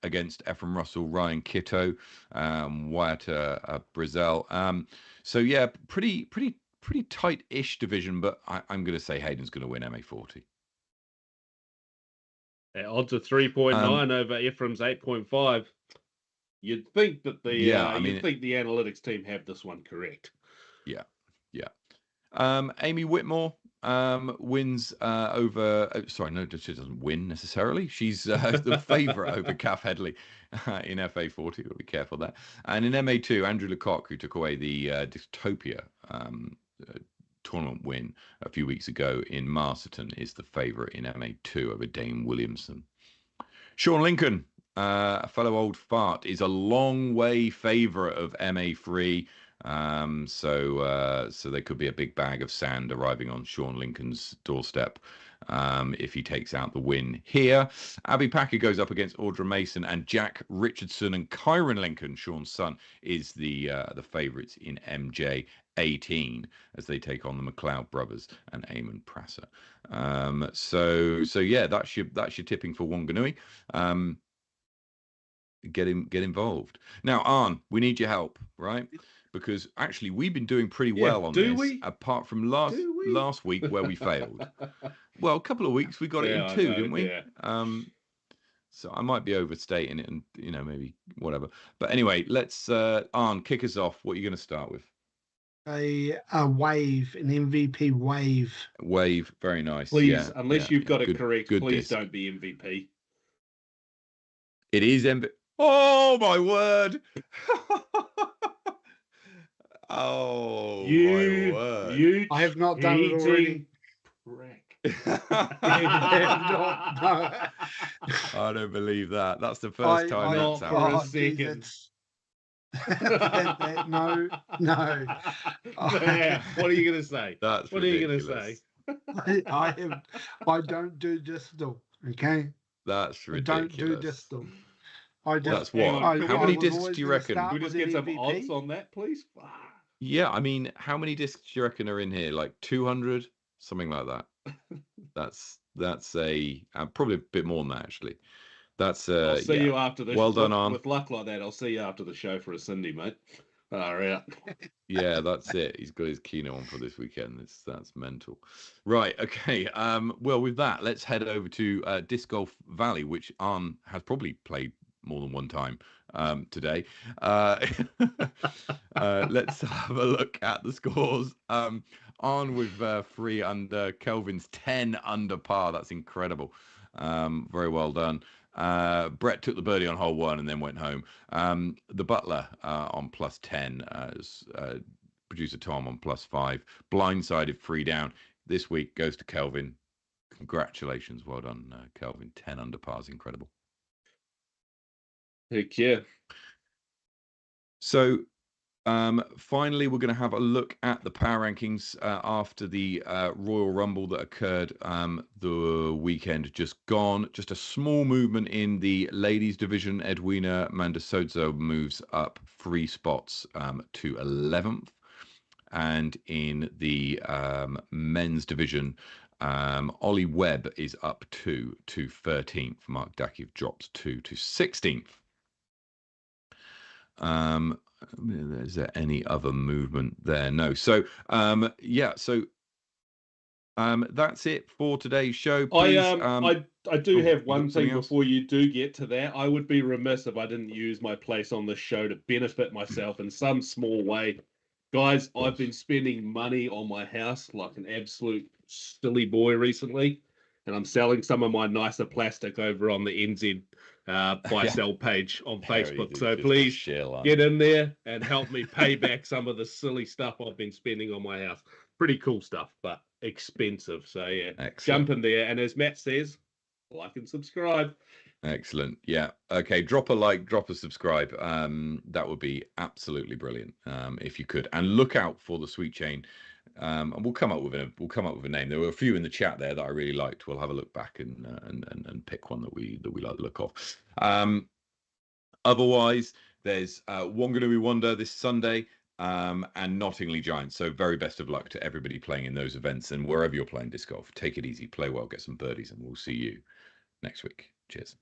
against Ephraim Russell, Ryan Kitto, Wyatt Brazell. So yeah, pretty tight-ish division, but I'm going to say Hayden's going to win MA40. Odds are 3.9 over Ephraim's 8.5. You'd think that you'd think the analytics team have this one correct. Yeah. Amy Whitmore wins over. Sorry, no, she doesn't win necessarily. She's the favourite over Kath Headley in FA40. We'll be careful there. And in MA2, Andrew Lecoq, who took away the Dystopia tournament win a few weeks ago in Masterton, is the favourite in MA2 over Dane Williamson. Sean Lincoln, a fellow old fart, is a long way favourite of MA3. So there could be a big bag of sand arriving on Sean Lincoln's doorstep if he takes out the win here. Abby Packer goes up against Audra Mason, and Jack Richardson and Kyron Lincoln, Sean's son, is the favourites in MJ18 as they take on the McLeod brothers and Eamon Prasser. So yeah, that's your tipping for Wanganui. Get involved. Now, Arn, we need your help, right? Because actually we've been doing pretty well on this, apart from last week where we failed. Well, a couple of weeks we got it in 2, didn't we? Yeah. So I might be overstating it, and maybe whatever. But anyway, let's Arn, kick us off. What are you going to start with? A wave, an MVP wave. Wave, very nice. Please, unless you've got it correct, please don't be MVP. It is MVP. Oh my word! Oh my word! I have not done it already. I don't believe that. That's the first time that's happened. For a second. No. What are you going to say? That's what ridiculous. Are you going to say? I don't do distal. Okay. That's ridiculous. I don't do distal. That's what. How many discs do you reckon? Can we just get some odds on that, please? Yeah, I mean, how many discs do you reckon are in here? Like 200, something like that. That's probably a bit more than that, actually. That's I'll see you after the. Well done, Arn. With luck like that, I'll see you after the show for a Cindy, mate. Yeah. Yeah, that's it. He's got his Keno on for this weekend. That's mental. Right. Okay. Well, with that, let's head over to Disc Golf Valley, which Arn has probably played more than one time today. Let's have a look at the scores. Arn with 3 under, Kelvin's 10 under par. That's incredible. Very well done. Brett took the birdie on hole 1 and then went home. The Butler on plus 10, producer Tom on plus 5. Blindsided 3 down. This week goes to Kelvin. Congratulations. Well done, Kelvin. 10 under par is incredible. Heck yeah. So finally, we're going to have a look at the power rankings after the Royal Rumble that occurred the weekend just gone. Just a small movement in the ladies division. Edwina Mandasozzo moves up 3 spots to 11th. And in the men's division, Ollie Webb is up 2 to 13th. Mark Dakiv drops 2 to 16th. Is there any other movement there? No. So that's it for today's show. Please, I do have one thing else? before you do get to that. I would be remiss if I didn't use my place on the show to benefit myself in some small way. Guys, I've been spending money on my house like an absolute silly boy recently, and I'm selling some of my nicer plastic over on the NZ buy sell page on Facebook. So please get in there and help me pay back some of the silly stuff I've been spending on my house. Pretty cool stuff, but expensive. So yeah, jump in there. And as Matt says, like and subscribe. Excellent. Yeah. Okay. Drop a like, drop a subscribe. That would be absolutely brilliant. If you could, and look out for the Sweet Chain. And we'll come up with a name. There were a few in the chat there that I really liked. We'll have a look back and pick one that we like the look of. Otherwise, there's Wanganui Wonder this Sunday and Nottingley Giants. So very best of luck to everybody playing in those events, and wherever you're playing disc golf, take it easy, play well, get some birdies, and we'll see you next week. Cheers.